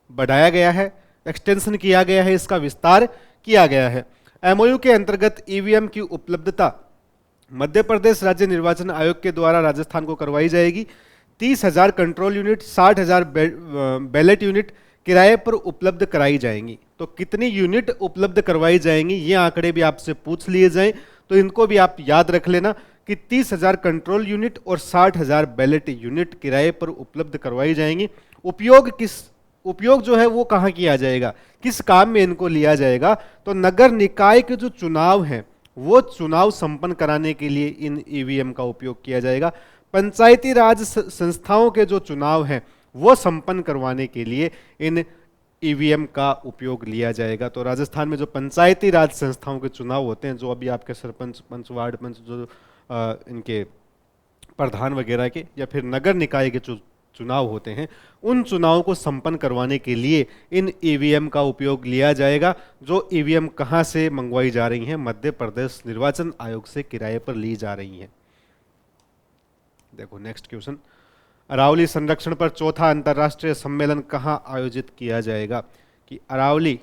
बढ़ाया गया है, एक्सटेंशन किया गया है, इसका विस्तार किया गया है। एमओयू के अंतर्गत ईवीएम की उपलब्धता मध्य प्रदेश राज्य निर्वाचन आयोग के द्वारा राजस्थान को करवाई जाएगी। 30,000 कंट्रोल यूनिट, 60,000 बैलेट यूनिट किराए पर उपलब्ध कराई जाएंगी। तो कितनी यूनिट उपलब्ध करवाई जाएंगी ये आंकड़े भी आपसे पूछ लिए जाएं तो इनको भी आप याद रख लेना कि 30,000 कंट्रोल यूनिट और 60,000 बैलेट यूनिट किराए पर उपलब्ध करवाई जाएंगी। उपयोग जो है वो कहाँ किया जाएगा, किस काम में इनको लिया जाएगा, तो नगर निकाय के जो चुनाव हैं वो चुनाव संपन्न कराने के लिए इन ईवीएम का उपयोग किया जाएगा। पंचायती राज संस्थाओं के जो चुनाव हैं वो संपन्न करवाने के लिए इन ईवीएम का उपयोग लिया जाएगा। तो राजस्थान में जो पंचायती राज संस्थाओं के चुनाव होते हैं, जो अभी आपके सरपंच, पंच, वार्ड पंच, जो इनके प्रधान वगैरह के या फिर नगर निकाय के चुनाव होते हैं, उन चुनावों को संपन्न करवाने के लिए इन ईवीएम का उपयोग लिया जाएगा। जो ईवीएम कहां से मंगवाई जा रही हैं, मध्य प्रदेश निर्वाचन आयोग से किराए पर ली जा रही हैं। देखो नेक्स्ट क्वेश्चन, अरावली संरक्षण पर चौथा अंतर्राष्ट्रीय सम्मेलन कहां आयोजित किया जाएगा, कि अरावली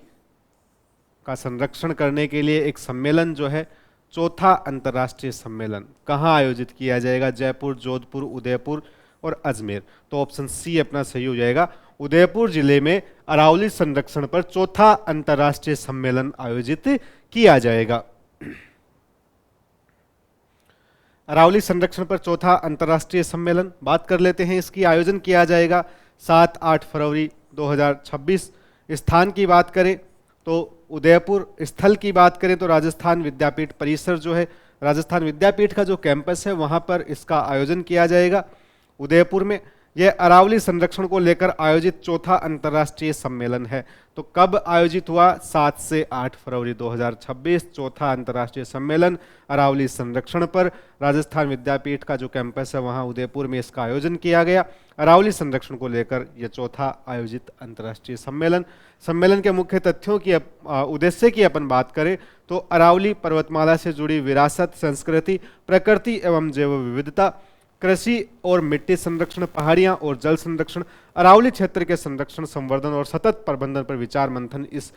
का संरक्षण करने के लिए एक सम्मेलन जो है, चौथा अंतर्राष्ट्रीय सम्मेलन कहां आयोजित किया जाएगा, जयपुर, जोधपुर, उदयपुर और अजमेर। तो ऑप्शन सी अपना सही हो जाएगा, उदयपुर जिले में अरावली संरक्षण पर चौथा अंतर्राष्ट्रीय सम्मेलन आयोजित किया जाएगा। अरावली संरक्षण पर चौथा अंतर्राष्ट्रीय सम्मेलन बात कर लेते हैं, इसकी आयोजन किया जाएगा 7-8 फरवरी 2026। स्थान की बात करें तो उदयपुर, स्थल की बात करें तो राजस्थान विद्यापीठ परिसर जो है, राजस्थान विद्यापीठ का जो कैंपस है वहां पर इसका आयोजन किया जाएगा उदयपुर में। यह अरावली संरक्षण को लेकर आयोजित चौथा अंतर्राष्ट्रीय सम्मेलन है। तो कब आयोजित हुआ, 7 से 8 फरवरी 2026 चौथा अंतर्राष्ट्रीय सम्मेलन अरावली संरक्षण पर, राजस्थान विद्यापीठ का जो कैंपस है वहां उदयपुर में इसका आयोजन किया गया। अरावली संरक्षण को लेकर यह चौथा आयोजित अंतर्राष्ट्रीय सम्मेलन। सम्मेलन के मुख्य तथ्यों की उद्देश्य की अपन बात करें तो अरावली पर्वतमाला से जुड़ी विरासत, संस्कृति, प्रकृति एवं जैव विविधता, कृषि और मिट्टी संरक्षण, पहाड़ियां और जल संरक्षण, अरावली क्षेत्र के संरक्षण, संवर्धन और सतत प्रबंधन पर विचार मंथन इस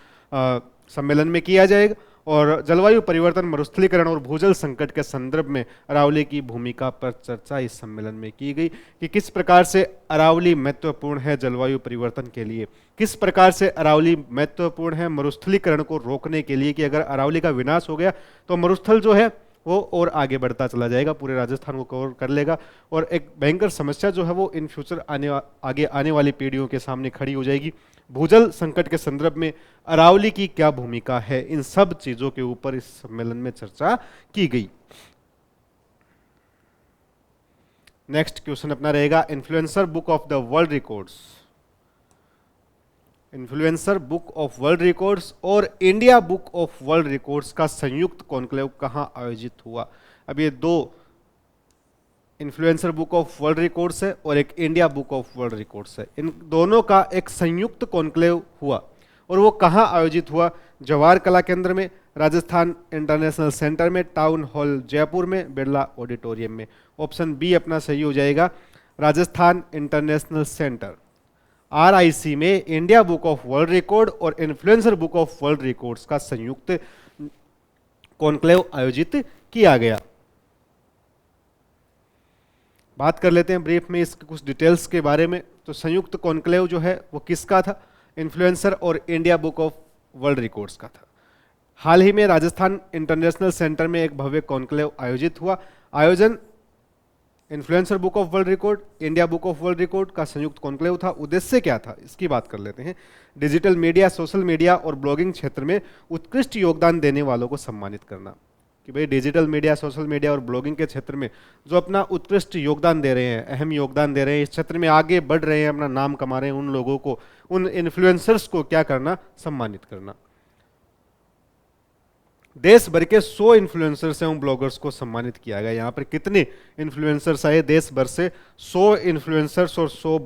सम्मेलन में किया जाएगा। और जलवायु परिवर्तन, मरुस्थलीकरण और भूजल संकट के संदर्भ में अरावली की भूमिका पर चर्चा इस सम्मेलन में की गई कि किस प्रकार से अरावली महत्वपूर्ण है जलवायु परिवर्तन के लिए, किस प्रकार से अरावली महत्वपूर्ण है मरुस्थलीकरण को रोकने के लिए, कि अगर अरावली का विनाश हो गया तो मरुस्थल जो है वो और आगे बढ़ता चला जाएगा, पूरे राजस्थान को कवर कर लेगा और एक भयंकर समस्या जो है वो इन फ्यूचर आगे आने वाली पीढ़ियों के सामने खड़ी हो जाएगी। भूजल संकट के संदर्भ में अरावली की क्या भूमिका है, इन सब चीजों के ऊपर इस सम्मेलन में चर्चा की गई। नेक्स्ट क्वेश्चन अपना रहेगा, influencer book of the world records, influencer book of world records और India book of world records का संयुक्त कॉन्क्लेव कहां आयोजित हुआ। अब ये दो influencer book of world records है और एक India book of world records है, इन दोनों का एक संयुक्त कॉन्क्लेव हुआ और वो कहां आयोजित हुआ, जवाहर कला केंद्र में, राजस्थान इंटरनेशनल सेंटर में, टाउन हॉल जयपुर में, बिरला ऑडिटोरियम में। ऑप्शन बी अपना सही हो जाएगा, राजस्थान इंटरनेशनल सेंटर। RIC में India book of world record और influencer book of world records का संयुक्त कॉन्क्लेव आयोजित किया गया। बात कर लेते हैं ब्रीफ में इसके कुछ डिटेल्स के बारे में। तो संयुक्त कॉन्क्लेव जो है वो किसका था? इन्फ्लुएंसर और India book of world records का था। हाल ही में राजस्थान इंटरनेशनल सेंटर में एक भव्य कॉन्क्लेव आयोजित हुआ। आयोजन influencer book of world record, India book of world record का संयुक्त कॉन्क्लेव था। उद्देश्य क्या था इसकी बात कर लेते हैं। डिजिटल मीडिया, सोशल मीडिया और ब्लॉगिंग क्षेत्र में उत्कृष्ट योगदान देने वालों को सम्मानित करना, कि भाई डिजिटल मीडिया, सोशल मीडिया और ब्लॉगिंग के क्षेत्र में जो अपना उत्कृष्ट योगदान दे रहे हैं, अहम योगदान दे रहे हैं, इस क्षेत्र में आगे बढ़ रहे हैं, अपना नाम कमा रहे हैं, उन लोगों को, उन इन्फ्लुएंसर्स को क्या करना? सम्मानित करना। देश भर के 100 इन्फ्लुएंसर्स एवं ब्लॉगर्स को सम्मानित किया गया। यहाँ पर कितने इन्फ्लुएंसर्स आए? देश भर से 100 इन्फ्लुएंसर्स और 100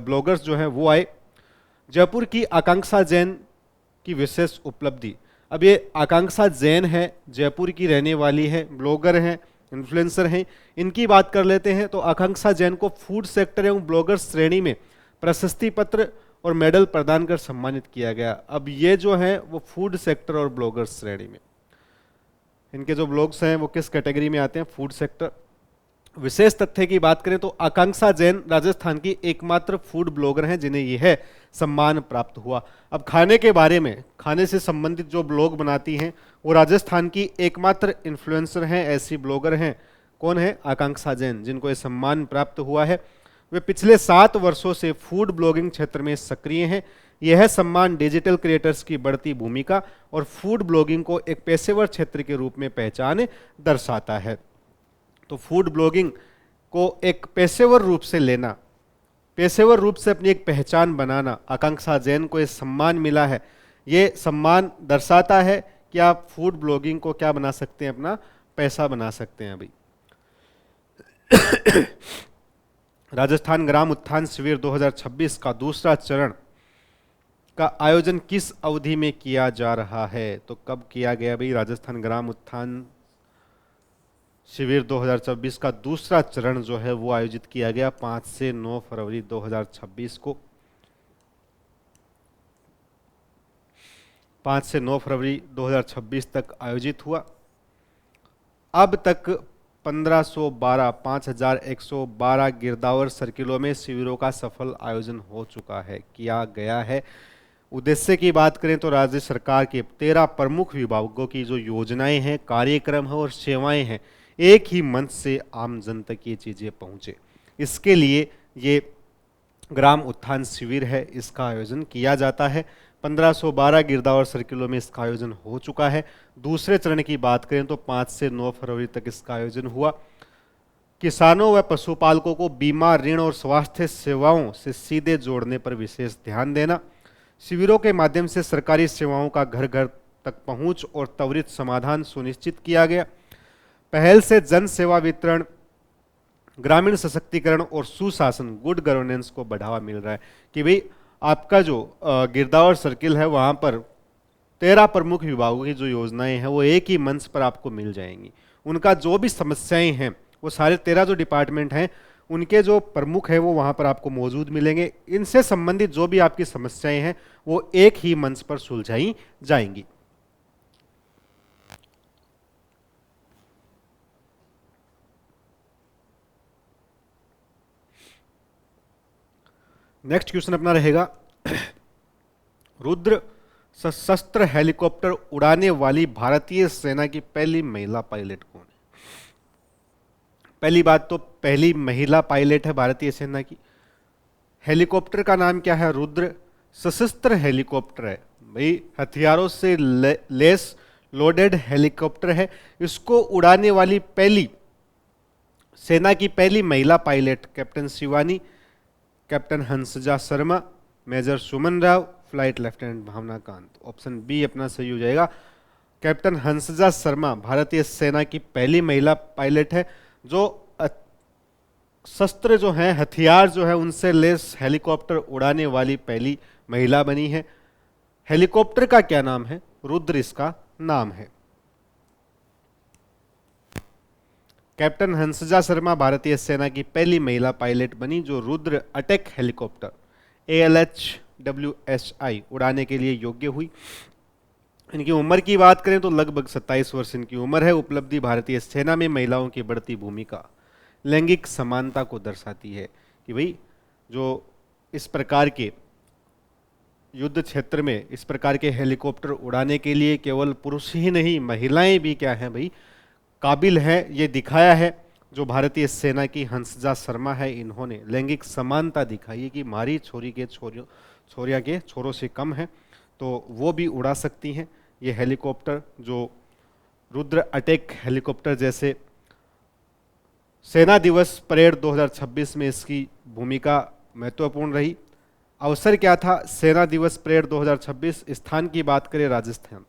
ब्लॉगर्स जो हैं वो आए। जयपुर की आकांक्षा जैन की विशेष उपलब्धि। अब ये आकांक्षा जैन है, जयपुर की रहने वाली है, ब्लॉगर हैं, इन्फ्लुएंसर हैं। इनकी बात कर लेते हैं। तो आकांक्षा जैन को फूड सेक्टर एवं ब्लॉगर श्रेणी में प्रशस्ति पत्र और मेडल प्रदान कर सम्मानित किया गया। अब ये जो है वो फूड सेक्टर और ब्लॉगर श्रेणी में, इनके जो ब्लॉग्स हैं वो किस कैटेगरी में आते हैं? Food sector. विशेष तथ्य की बात करें तो आकांक्षा जैन राजस्थान की एकमात्र फूड ब्लॉगर हैं जिन्हें यह सम्मान प्राप्त हुआ। अब खाने के बारे में, खाने से संबंधित जो ब्लॉग बनाती हैं वो राजस्थान की एकमात्र इन्फ्लुएंसर हैं, ऐसी ब्लॉगर हैं। कौन है? आकांक्षा जैन, जिनको ये सम्मान प्राप्त हुआ है। वे पिछले 7 वर्षों से फूड ब्लॉगिंग क्षेत्र में सक्रिय हैं। यह सम्मान डिजिटल क्रिएटर्स की बढ़ती भूमिका और फूड ब्लॉगिंग को एक पेशेवर क्षेत्र के रूप में पहचान दर्शाता है। तो फूड ब्लॉगिंग को एक पेशेवर रूप से लेना, पेशेवर रूप से अपनी एक पहचान बनाना, आकांक्षा जैन को ये सम्मान मिला है। ये सम्मान दर्शाता है कि आप फूड ब्लॉगिंग को क्या बना सकते हैं? अपना पैसा बना सकते हैं। अभी राजस्थान ग्राम उत्थान शिविर 2026 का दूसरा चरण का आयोजन किस अवधि में किया जा रहा है? तो कब किया गया भाई? राजस्थान ग्राम उत्थान शिविर 2026 का दूसरा चरण जो है वो आयोजित किया गया 5 से 9 फरवरी 2026 को। 5 से 9 फरवरी 2026 तक आयोजित हुआ। अब तक 5112 गिरदावर सर्किलों में शिविरों का सफल आयोजन हो चुका है, किया गया है। उद्देश्य की बात करें तो राज्य सरकार के 13 प्रमुख विभागों की जो योजनाएं हैं, कार्यक्रम हैं और सेवाएं हैं, एक ही मंच से आम जनता की चीज़ें पहुंचे, इसके लिए ये ग्राम उत्थान शिविर है, इसका आयोजन किया जाता है। 1512 गिरदावर सर्किलों में इसका आयोजन हो चुका है। दूसरे चरण की बात करें तो 5 से 9 फरवरी तक इसका आयोजन हुआ। किसानों व पशुपालकों को बीमा, ऋण और स्वास्थ्य सेवाओं से सीधे जोड़ने पर विशेष ध्यान देना। शिविरों के माध्यम से सरकारी सेवाओं का घर घर तक पहुंच और त्वरित समाधान सुनिश्चित किया गया। पहल से जन सेवा वितरण, ग्रामीण सशक्तिकरण और सुशासन, गुड गवर्नेंस को बढ़ावा मिल रहा है। कि भाई आपका जो गिरदावर सर्किल है वहाँ पर 13 प्रमुख विभागों की जो योजनाएं हैं वो एक ही मंच पर आपको मिल जाएंगी। उनका जो भी समस्याएं हैं वो सारे 13 जो डिपार्टमेंट हैं उनके जो प्रमुख हैं वो वहाँ पर आपको मौजूद मिलेंगे। इनसे संबंधित जो भी आपकी समस्याएं हैं वो एक ही मंच पर सुलझाई जाएंगी। नेक्स्ट क्वेश्चन अपना रहेगा, रुद्र सशस्त्र हेलीकॉप्टर उड़ाने वाली भारतीय सेना की पहली महिला पायलट कौन है? पहली बात तो पहली महिला पायलट है भारतीय सेना की। हेलीकॉप्टर का नाम क्या है? रुद्र। सशस्त्र हेलीकॉप्टर है भाई, हथियारों से लेस लोडेड हेलीकॉप्टर है। इसको उड़ाने वाली पहली, सेना की पहली महिला pilot captain Shivani, captain Hansja Sharma, major Suman Rao, flight lieutenant Bhawana Kanth. Option B अपना सही हो जाएगा। कैप्टन हंसजा शर्मा भारतीय सेना की पहली महिला पायलट है जो शस्त्र जो हैं, हथियार जो है उनसे लेस हेलीकॉप्टर उड़ाने वाली पहली महिला बनी है। हेलीकॉप्टर का क्या नाम है? रुद्र इसका नाम है। कैप्टन हंसजा शर्मा भारतीय सेना की पहली महिला पायलट बनी जो रुद्र अटैक हेलीकॉप्टर ALH-WSI उड़ाने के लिए योग्य हुई। इनकी उम्र की बात करें तो लगभग 27 वर्ष इनकी उम्र है। उपलब्धि भारतीय सेना में महिलाओं की बढ़ती भूमिका लैंगिक समानता को दर्शाती है कि भाई जो इस प्रकार के युद्ध क्षेत्र में इस प्रकार के हेलीकॉप्टर उड़ाने के लिए केवल पुरुष ही नहीं, महिलाएं भी क्या हैं भाई, काबिल हैं। ये दिखाया है जो भारतीय सेना की हंसजा शर्मा है, इन्होंने लैंगिक समानता दिखाई है कि हमारी छोरी के छोरिया के छोरों से कम है तो वो भी उड़ा सकती हैं ये हेलीकॉप्टर। जो रुद्र अटैक हेलीकॉप्टर जैसे सेना दिवस परेड 2026 में इसकी भूमिका महत्वपूर्ण रही। अवसर क्या था? सेना दिवस परेड 2026, स्थान की बात करें राजस्थान।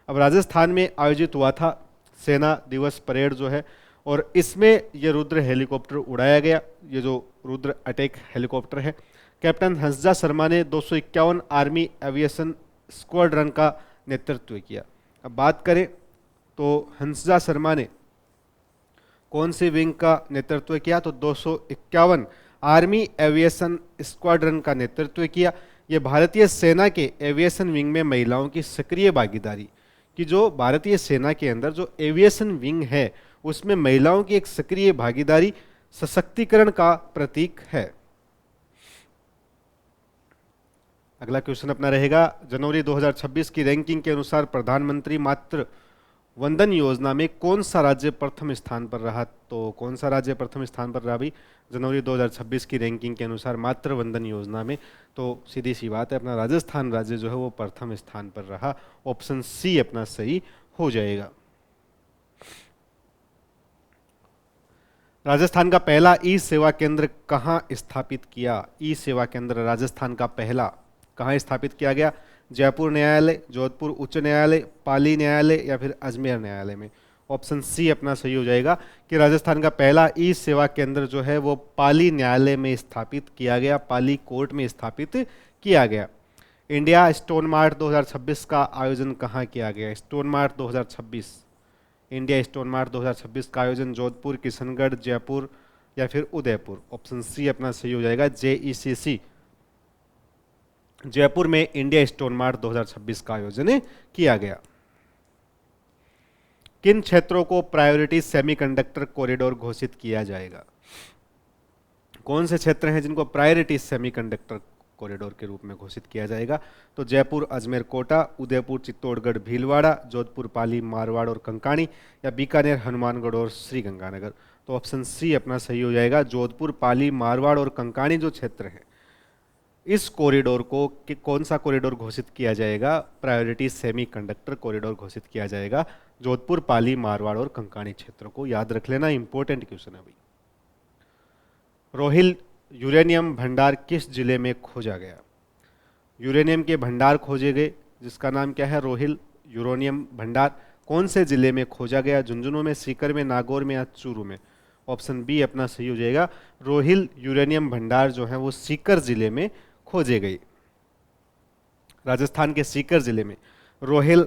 अब राजस्थान में आयोजित हुआ था सेना दिवस परेड जो है, और इसमें ये रुद्र हेलीकॉप्टर उड़ाया गया। ये जो रुद्र अटैक हेलीकॉप्टर है, कैप्टन हंसजा शर्मा ने 251 आर्मी एविएशन स्क्वाड्रन का नेतृत्व किया। अब बात करें तो हंसजा शर्मा ने कौन सी विंग का नेतृत्व किया? तो 251 आर्मी एविएशन स्क्वाड्रन का नेतृत्व किया। ये भारतीय सेना के एविएशन विंग में महिलाओं की सक्रिय भागीदारी कि जो भारतीय सेना के अंदर जो एविएशन विंग है उसमें महिलाओं की एक सक्रिय भागीदारी सशक्तिकरण का प्रतीक है। अगला क्वेश्चन अपना रहेगा, जनवरी 2026 की रैंकिंग के अनुसार प्रधानमंत्री मातृ वंदन योजना में कौन सा राज्य प्रथम स्थान पर रहा? तो कौन सा राज्य प्रथम स्थान पर रहा भाई जनवरी 2026 की रैंकिंग के अनुसार मातृ वंदन योजना में? तो सीधी सी बात है, अपना राजस्थान राज्य जो है वो प्रथम स्थान पर रहा। ऑप्शन सी अपना सही हो जाएगा। राजस्थान का पहला ई सेवा केंद्र कहाँ स्थापित किया? ई सेवा केंद्र राजस्थान का पहला कहाँ स्थापित किया गया? जयपुर न्यायालय, जोधपुर उच्च न्यायालय, पाली न्यायालय या फिर अजमेर न्यायालय में? ऑप्शन सी अपना सही हो जाएगा कि राजस्थान का पहला ई सेवा केंद्र जो है वो पाली न्यायालय में स्थापित किया गया, पाली कोर्ट में स्थापित किया गया। इंडिया स्टोन मार्ट 2026 का आयोजन कहाँ किया गया? Stone mart 2026, India stone mart 2026 का आयोजन जोधपुर, किशनगढ़, जयपुर या फिर उदयपुर? ऑप्शन सी अपना सही हो जाएगा, JECC जयपुर में इंडिया स्टोन मार्ट 2026 का आयोजन किया गया। किन क्षेत्रों को प्रायोरिटी सेमीकंडक्टर कॉरिडोर घोषित किया जाएगा? कौन से क्षेत्र हैं जिनको प्रायोरिटी सेमीकंडक्टर कॉरिडोर के रूप में घोषित किया जाएगा? तो जयपुर अजमेर कोटा, उदयपुर चित्तौड़गढ़ भीलवाड़ा, जोधपुर पाली मारवाड़ और कंकाणी या बीकानेर हनुमानगढ़ और श्रीगंगानगर? तो ऑप्शन सी अपना सही हो जाएगा, जोधपुर पाली मारवाड़ और कंकाणी जो क्षेत्र है इस कॉरिडोर को कौन सा कॉरिडोर घोषित किया जाएगा? प्रायोरिटी सेमीकंडक्टर कॉरिडोर घोषित किया जाएगा जोधपुर पाली मारवाड़ और कंकाणी क्षेत्रों को। याद रख लेना, इंपॉर्टेंट क्वेश्चन है भाई। रोहिल यूरेनियम भंडार किस जिले में खोजा गया? यूरेनियम के भंडार खोजे गए जिसका नाम क्या है? रोहिल यूरेनियम भंडार कौन से जिले में खोजा गया? झुंझुनू में, सीकर में, नागौर में या चूरू में? ऑप्शन बी अपना सही हो जाएगा, रोहिल यूरेनियम भंडार जो है वो सीकर जिले में खोजे गए। राजस्थान के सीकर जिले में रोहिल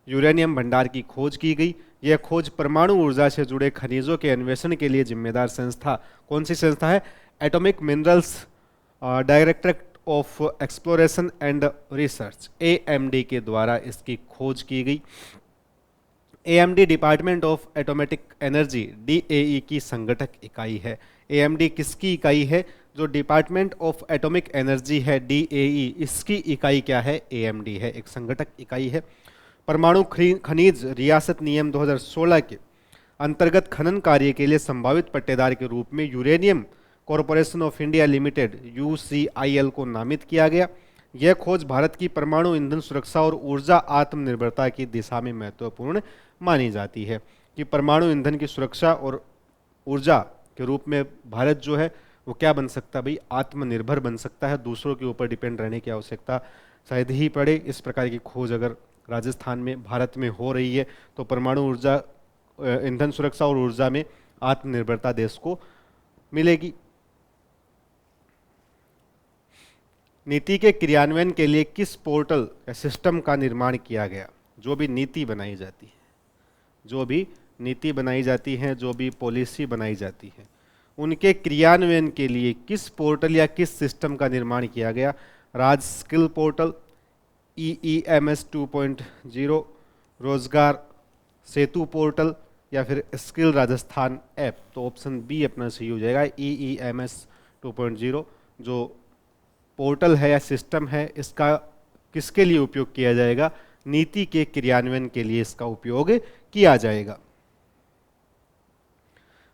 यूरेनियम भंडार की खोज की गई। यह खोज परमाणु ऊर्जा से जुड़े खनिजों के अन्वेषण के लिए जिम्मेदार संस्था कौन सी संस्था है? Atomic minerals directorate of exploration and research, AMD के द्वारा इसकी खोज की गई। AMD department of atomic energy, DAE की संगठक इकाई है। AMD किसकी इकाई है? जो डिपार्टमेंट ऑफ एटॉमिक एनर्जी है DAE, इसकी इकाई क्या है? AMD है, एक संगठक इकाई है। परमाणु खनिज रियासत नियम 2016 के अंतर्गत खनन कार्य के लिए संभावित पट्टेदार के रूप में uranium corporation of India limited UCIL को नामित किया गया। यह खोज भारत की परमाणु ईंधन सुरक्षा और ऊर्जा आत्मनिर्भरता की दिशा में महत्वपूर्ण मानी जाती है कि परमाणु ईंधन की सुरक्षा और ऊर्जा के रूप में भारत जो है वो क्या बन सकता है भाई? आत्मनिर्भर बन सकता है। दूसरों के ऊपर डिपेंड रहने की आवश्यकता शायद ही पड़े। इस प्रकार की खोज अगर राजस्थान में, भारत में हो रही है तो परमाणु ऊर्जा, ईंधन सुरक्षा और ऊर्जा में आत्मनिर्भरता देश को मिलेगी। नीति के क्रियान्वयन के लिए किस पोर्टल या सिस्टम का निर्माण किया गया? जो भी नीति बनाई जाती है, जो भी नीति बनाई जाती है, जो भी पॉलिसी बनाई जाती है, उनके क्रियान्वयन के लिए किस पोर्टल या किस सिस्टम का निर्माण किया गया? राज स्किल पोर्टल, EEMS 2.0, रोजगार सेतु पोर्टल, या फिर स्किल राजस्थान ऐप। तो ऑप्शन बी अपना सही हो जाएगा, EEMS 2.0 जो पोर्टल है या सिस्टम है, इसका किसके लिए उपयोग किया जाएगा? नीति के क्रियान्वयन के लिए इसका उपयोग किया जाएगा।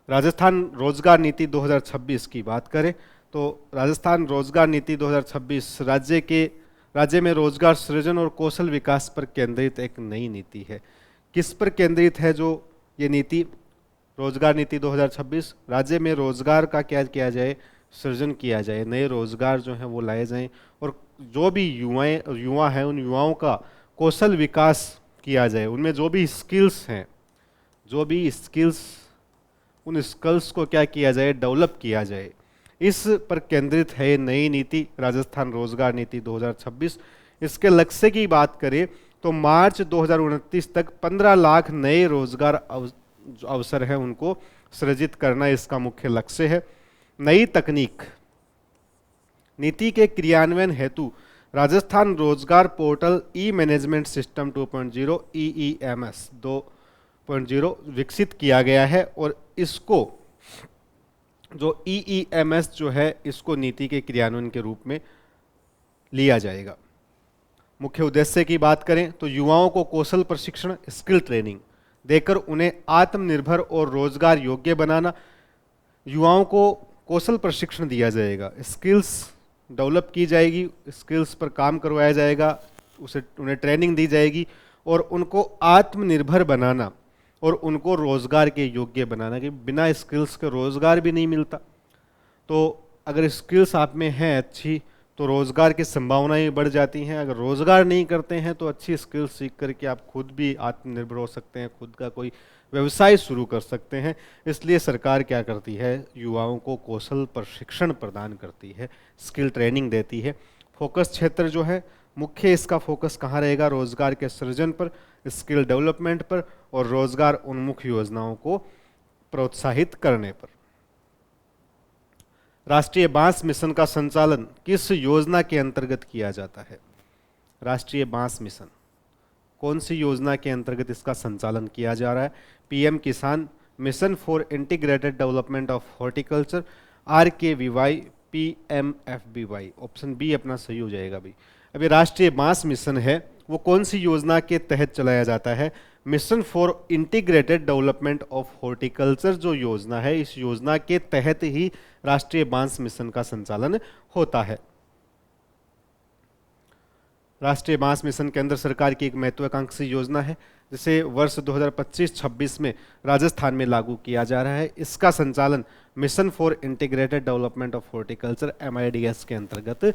राजस्थान रोजगार नीति 2026 की बात करें तो राजस्थान रोजगार नीति 2026 राज्य में रोजगार सृजन और कौशल विकास पर केंद्रित एक नई नीति है। किस पर केंद्रित है जो ये नीति? रोजगार नीति 2026 राज्य में रोजगार का क्या किया जाए? सृजन किया जाए, नए रोजगार जो हैं वो लाए जाएं, और जो भी युवा हैं उन युवाओं का कौशल विकास किया जाए, उनमें जो भी स्किल्स हैं, उन स्किल्स को क्या किया जाए? डेवलप किया जाए। इस पर केंद्रित है नई नीति राजस्थान रोजगार नीति 2026। इसके लक्ष्य की बात करें तो मार्च 2029 तक 15 लाख नए रोजगार अवसर हैं उनको सृजित करना इसका मुख्य लक्ष्य है। नई तकनीक नीति के क्रियान्वयन हेतु राजस्थान रोजगार portal e management system 2.0 EEMS 2.0 विकसित किया गया है, और इसको जो EEMS जो है इसको नीति के क्रियान्वयन के रूप में लिया जाएगा। मुख्य उद्देश्य की बात करें तो युवाओं को कौशल प्रशिक्षण, स्किल ट्रेनिंग देकर उन्हें आत्मनिर्भर और रोजगार योग्य बनाना। युवाओं को कौशल प्रशिक्षण दिया जाएगा, स्किल्स डेवलप की जाएगी, स्किल्स पर काम करवाया जाएगा, उन्हें ट्रेनिंग दी जाएगी, और उनको आत्मनिर्भर बनाना और उनको रोजगार के योग्य बनाना, कि बिना स्किल्स के रोजगार भी नहीं मिलता। तो अगर स्किल्स आप में हैं अच्छी तो रोजगार की संभावनाएं बढ़ जाती हैं। अगर रोजगार नहीं करते हैं तो अच्छी स्किल्स सीख करके आप खुद भी आत्मनिर्भर हो सकते हैं, खुद का कोई व्यवसाय शुरू कर सकते हैं। इसलिए सरकार क्या करती है? युवाओं को कौशल प्रशिक्षण प्रदान करती है, स्किल ट्रेनिंग देती है। फोकस क्षेत्र जो है मुख्य इसका फोकस कहाँ रहेगा? रोजगार के सृजन पर, स्किल डेवलपमेंट पर और रोजगार उन्मुख योजनाओं को प्रोत्साहित करने पर। राष्ट्रीय बांस मिशन का संचालन किस योजना के अंतर्गत किया जाता है? राष्ट्रीय बांस मिशन कौन सी योजना के अंतर्गत इसका संचालन किया जा रहा है? PM Kisan, mission for integrated development of horticulture, RKVY, PMFBY। Option B अपना सही हो जाएगा भाई। अभी राष्ट्रीय बांस मिशन है वो कौन सी योजना के तहत चलाया जाता है? Mission for integrated development of horticulture जो योजना है, इस योजना के तहत ही राष्ट्रीय बांस मिशन का संचालन होता है। राष्ट्रीय बांस मिशन केंद्र सरकार की एक महत्वाकांक्षी योजना है जिसे वर्ष 2025-26 में राजस्थान में लागू किया जा रहा है। इसका संचालन mission for integrated development of horticulture MIDS के अंतर्गत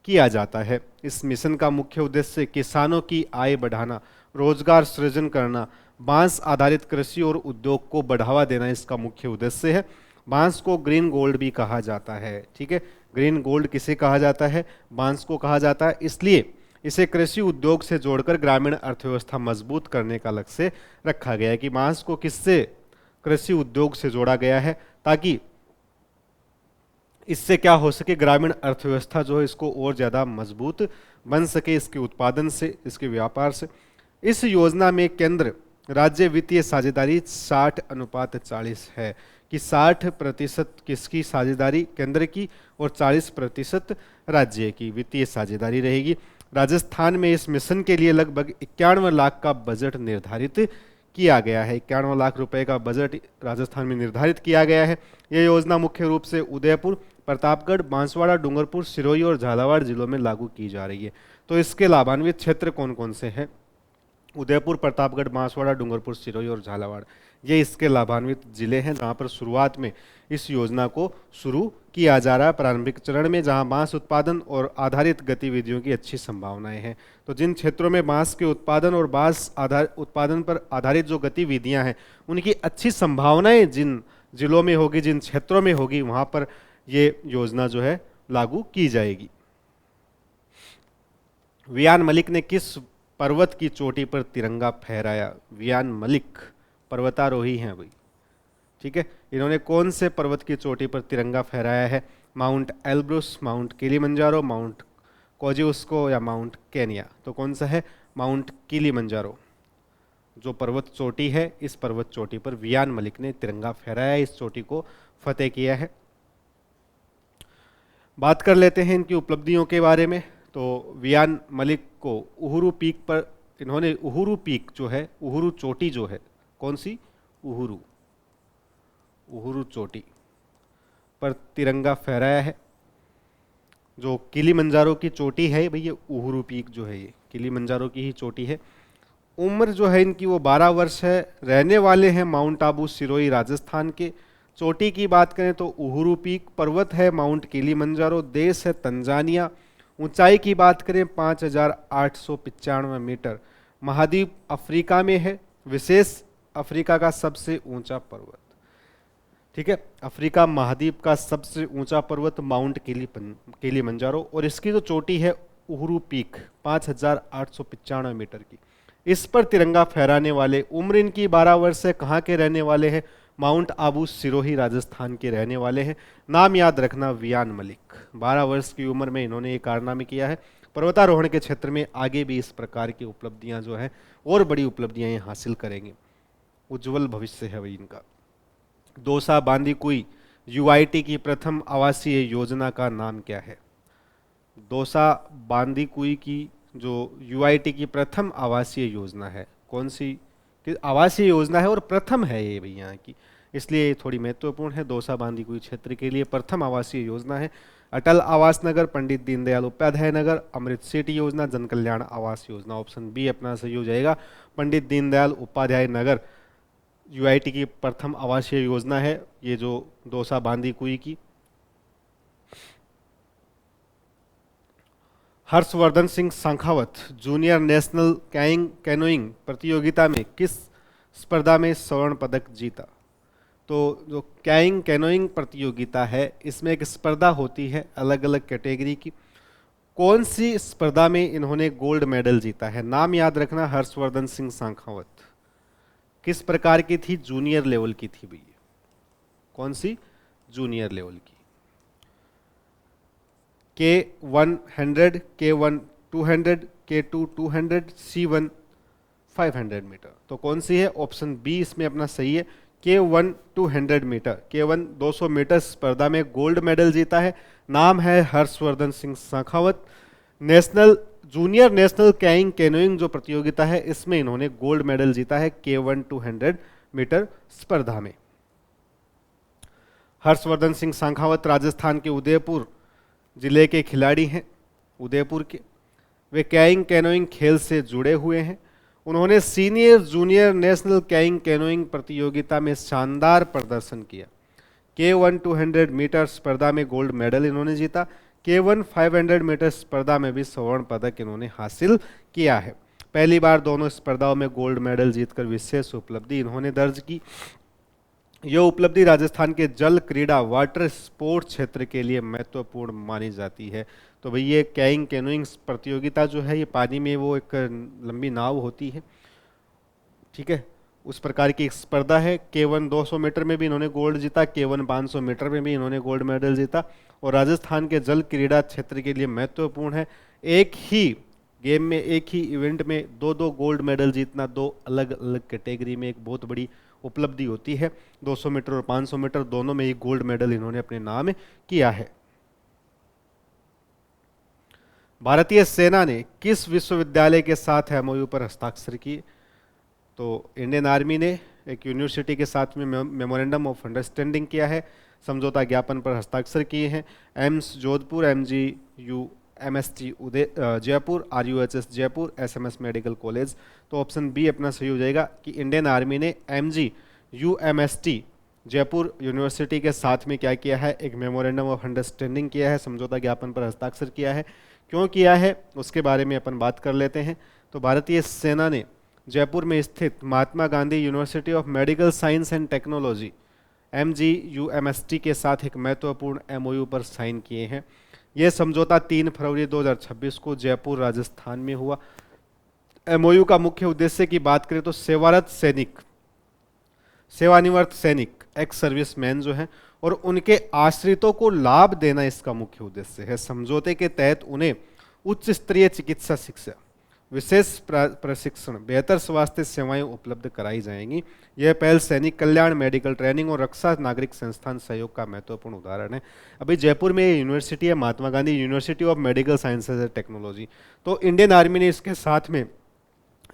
किया जाता है। इस मिशन का मुख्य उद्देश्य किसानों की आय बढ़ाना, रोजगार सृजन करना, बांस आधारित कृषि और उद्योग को बढ़ावा देना इसका मुख्य उद्देश्य है। बांस को ग्रीन गोल्ड भी कहा जाता है। ठीक है, ग्रीन गोल्ड किसे कहा जाता है? बांस को कहा जाता है। इसलिए इसे कृषि उद्योग से जोड़कर ग्रामीण अर्थव्यवस्था मजबूत करने का लक्ष्य रखा गया है कि बांस को किससे? कृषि उद्योग से जोड़ा गया है ताकि इससे क्या हो सके? ग्रामीण अर्थव्यवस्था जो है इसको और ज़्यादा मजबूत बन सके, इसके उत्पादन से, इसके व्यापार से। इस योजना में केंद्र राज्य वित्तीय साझेदारी 60:40 है कि 60% किसकी साझेदारी? केंद्र की, और 40% राज्य की वित्तीय साझेदारी रहेगी। राजस्थान में इस मिशन के लिए लगभग 51 लाख का बजट निर्धारित किया गया है। 51 लाख रुपए का बजट राजस्थान में निर्धारित किया गया है। यह योजना मुख्य रूप से उदयपुर, प्रतापगढ़, बांसवाड़ा, डूंगरपुर, सिरोही और झालावाड़ जिलों में लागू की जा रही है। तो इसके लाभान्वित क्षेत्र कौन कौन से हैं? उदयपुर, प्रतापगढ़, बांसवाड़ा, डूंगरपुर, सिरोही और झालावाड़, ये इसके लाभान्वित जिले हैं जहां पर शुरुआत में इस योजना को शुरू किया जा रहा है प्रारंभिक चरण में, जहां बांस उत्पादन और आधारित गतिविधियों की अच्छी संभावनाएं हैं। तो जिन क्षेत्रों में बांस के उत्पादन और बांस उत्पादन पर आधारित जो गतिविधियां हैं उनकी अच्छी संभावनाएं जिन जिलों में होगी, जिन क्षेत्रों में होगी, वहां पर ये योजना जो है लागू की जाएगी। वियान मलिक ने किस पर्वत की चोटी पर तिरंगा फहराया? वियान मलिक पर्वतारोही हैं भाई। ठीक है, इन्होंने कौन से पर्वत की चोटी पर तिरंगा फहराया है? Mount Elbrus, mount Kilimanjaro, mount Kosciuszko या माउंट केनिया? तो कौन सा है? माउंट किलिमंजारो जो पर्वत चोटी है, इस पर्वत चोटी पर वियान मलिक ने तिरंगा फहराया, इस चोटी को फतेह किया है। बात कर लेते हैं इनकी उपलब्धियों के बारे में। तो वियान मलिक को उहुरु पीक पर इन्होंने उहुरु पीक जो है, उहुरु चोटी जो है, कौन सी? उहुरु, उहुरु चोटी पर तिरंगा फहराया है। जो किलिमंजारो की चोटी है भाई, ये उहुरु पीक जो है ये किलिमंजारो की ही चोटी है। उम्र जो है इनकी वो 12 वर्ष है। रहने वाले हैं माउंट आबू सिरोही राजस्थान के। चोटी की बात करें तो उहुरु पीक, पर्वत है माउंट किलिमंजारो, देश है तंजानिया। ऊंचाई की बात करें 5895 मीटर। महाद्वीप अफ्रीका में है, विशेष अफ्रीका का सबसे ऊंचा पर्वत। ठीक है, अफ्रीका महाद्वीप का सबसे ऊंचा पर्वत माउंट किलिमंजारो, और इसकी जो चोटी है उहुरु पीक 5895 मीटर की। इस पर तिरंगा फहराने वाले, उम्र इनकी 12 वर्ष है, कहाँ के रहने वाले हैं? माउंट आबू सिरोही राजस्थान के रहने वाले हैं। नाम याद रखना, वियान मलिक। 12 वर्ष की उम्र में इन्होंने ये कारनामे किया है। पर्वतारोहण के क्षेत्र में आगे भी इस प्रकार की उपलब्धियां जो है, और बड़ी उपलब्धियां ये हासिल करेंगे। उज्जवल भविष्य है वही इनका। दौसा बांदीकुई यूआईटी की प्रथम आवासीय योजना का नाम क्या है? दौसा बांदीकुई की जो यूआईटी की प्रथम आवासीय योजना है, कौन सी आवासीय योजना है और प्रथम है ये भैया यहाँ की, इसलिए ये थोड़ी महत्वपूर्ण है। दौसा बांदीकुई क्षेत्र के लिए प्रथम आवासीय योजना है अटल आवास नगर, पंडित दीनदयाल उपाध्याय नगर, अमृत सिटी योजना, जन कल्याण आवास योजना। ऑप्शन बी अपना सही हो जाएगा, पंडित दीनदयाल उपाध्याय नगर यूआईटी की प्रथम आवासीय योजना है, ये जो दौसा बांदीकुई की। Harshvardhan Singh Sankhawat junior national canoeing प्रतियोगिता में किस स्पर्धा में स्वर्ण पदक जीता? तो जो कैनोइंग प्रतियोगिता है, इसमें एक स्पर्धा होती है अलग अलग कैटेगरी की। कौन सी स्पर्धा में इन्होंने गोल्ड मेडल जीता है? नाम याद रखना, हर्षवर्धन सिंह सांखावत। किस प्रकार की थी? जूनियर लेवल की थी भैया। कौन सी? जूनियर लेवल की। K100, K1 200, K2 200, C1 500 metre. तो कौन सी है? ऑप्शन बी इसमें अपना सही है, K1 200 मीटर। K1 200 मीटर स्पर्धा में गोल्ड मेडल जीता है। नाम है Harshvardhan Singh Sankhawat. Junior national canoeing जो प्रतियोगिता है, इसमें इन्होंने गोल्ड मेडल जीता है K1 200 मीटर स्पर्धा में। हर्षवर्धन सिंह सांखावत राजस्थान के उदयपुर जिले के खिलाड़ी हैं, उदयपुर के। वे कैनोइंग खेल से जुड़े हुए हैं। उन्होंने सीनियर जूनियर नेशनल कैनोइंग प्रतियोगिता में शानदार प्रदर्शन किया। K1 200 मीटर स्पर्धा में गोल्ड मेडल इन्होंने जीता। K1 500 मीटर स्पर्धा में भी स्वर्ण पदक इन्होंने हासिल किया है। पहली बार दोनों स्पर्धाओं में गोल्ड मेडल जीतकर विशेष उपलब्धि इन्होंने दर्ज की। यह उपलब्धि राजस्थान के जल क्रीड़ा वाटर स्पोर्ट्स क्षेत्र के लिए महत्वपूर्ण मानी जाती है। तो भाई ये कैनोइंग प्रतियोगिता जो है, ये पानी में वो एक लंबी नाव होती है, ठीक है, उस प्रकार की एक स्पर्धा है। K1 200 मीटर में भी इन्होंने गोल्ड जीता, K1 500 मीटर में भी इन्होंने गोल्ड मेडल जीता, और राजस्थान के जल क्रीड़ा क्षेत्र के लिए महत्वपूर्ण है। एक ही गेम में, एक ही इवेंट में दो दो गोल्ड मेडल जीतना, दो अलग अलग कैटेगरी में एक बहुत बड़ी उपलब्धि होती है। 200 मीटर और 500 मीटर दोनों में ही गोल्ड मेडल इन्होंने अपने नाम किया है। भारतीय सेना ने किस विश्वविद्यालय के साथ एमओयू पर हस्ताक्षर किए? तो इंडियन आर्मी ने एक यूनिवर्सिटी के साथ में मेमोरेंडम ऑफ अंडरस्टैंडिंग किया है, समझौता ज्ञापन पर हस्ताक्षर किए हैं। AIIMS Jodhpur, MGU MST Jaipur, RUHS Jaipur, SMS medical college. तो ऑप्शन बी अपना सही हो जाएगा कि इंडियन आर्मी ने MGU MST जयपुर यूनिवर्सिटी के साथ में क्या किया है? एक मेमोरेंडम ऑफ अंडरस्टैंडिंग किया है, समझौता ज्ञापन पर हस्ताक्षर किया है। क्यों किया है उसके बारे में अपन बात कर लेते हैं। तो भारतीय सेना ने जयपुर में स्थित Mahatma Gandhi university of medical science and technology MGU MST के साथ एक महत्वपूर्ण MOU पर साइन किए हैं। यह समझौता 3 फरवरी 2026 को जयपुर राजस्थान में हुआ। MOU का मुख्य उद्देश्य की बात करें तो सेवारत सैनिक, सेवानिवृत्त सैनिक, एक्स सर्विसमैन जो हैं और उनके आश्रितों को लाभ देना इसका मुख्य उद्देश्य है। समझौते के तहत उन्हें उच्च स्तरीय चिकित्सा शिक्षा, विशेष प्रशिक्षण, बेहतर स्वास्थ्य सेवाएं उपलब्ध कराई जाएंगी। यह पहल सैनिक कल्याण, मेडिकल ट्रेनिंग और रक्षा नागरिक संस्थान सहयोग का महत्वपूर्ण उदाहरण है। अभी जयपुर में यूनिवर्सिटी है, Mahatma Gandhi university of medical sciences and technology. तो इंडियन आर्मी ने इसके साथ में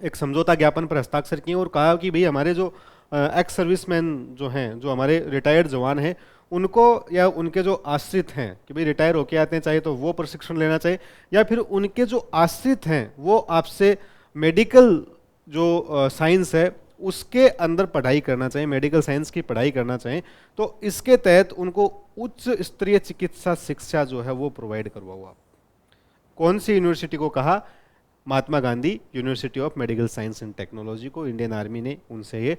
एक समझौता ज्ञापन पर हस्ताक्षर किए और कहा कि भाई हमारे जो एक्स सर्विसमैन जो हैं, जो हमारे रिटायर्ड जवान हैं, उनको या उनके जो आश्रित हैं कि भाई रिटायर होके आते हैं, चाहे तो वो प्रशिक्षण लेना चाहिए, या फिर उनके जो आश्रित हैं वो आपसे मेडिकल जो साइंस है उसके अंदर पढ़ाई करना चाहिए, मेडिकल साइंस की पढ़ाई करना चाहिए। तो इसके तहत उनको उच्च स्तरीय चिकित्सा शिक्षा जो है वो प्रोवाइड करवाओ। कौन सी यूनिवर्सिटी को कहा? Mahatma Gandhi university of medical science and technology को इंडियन आर्मी ने उनसे ये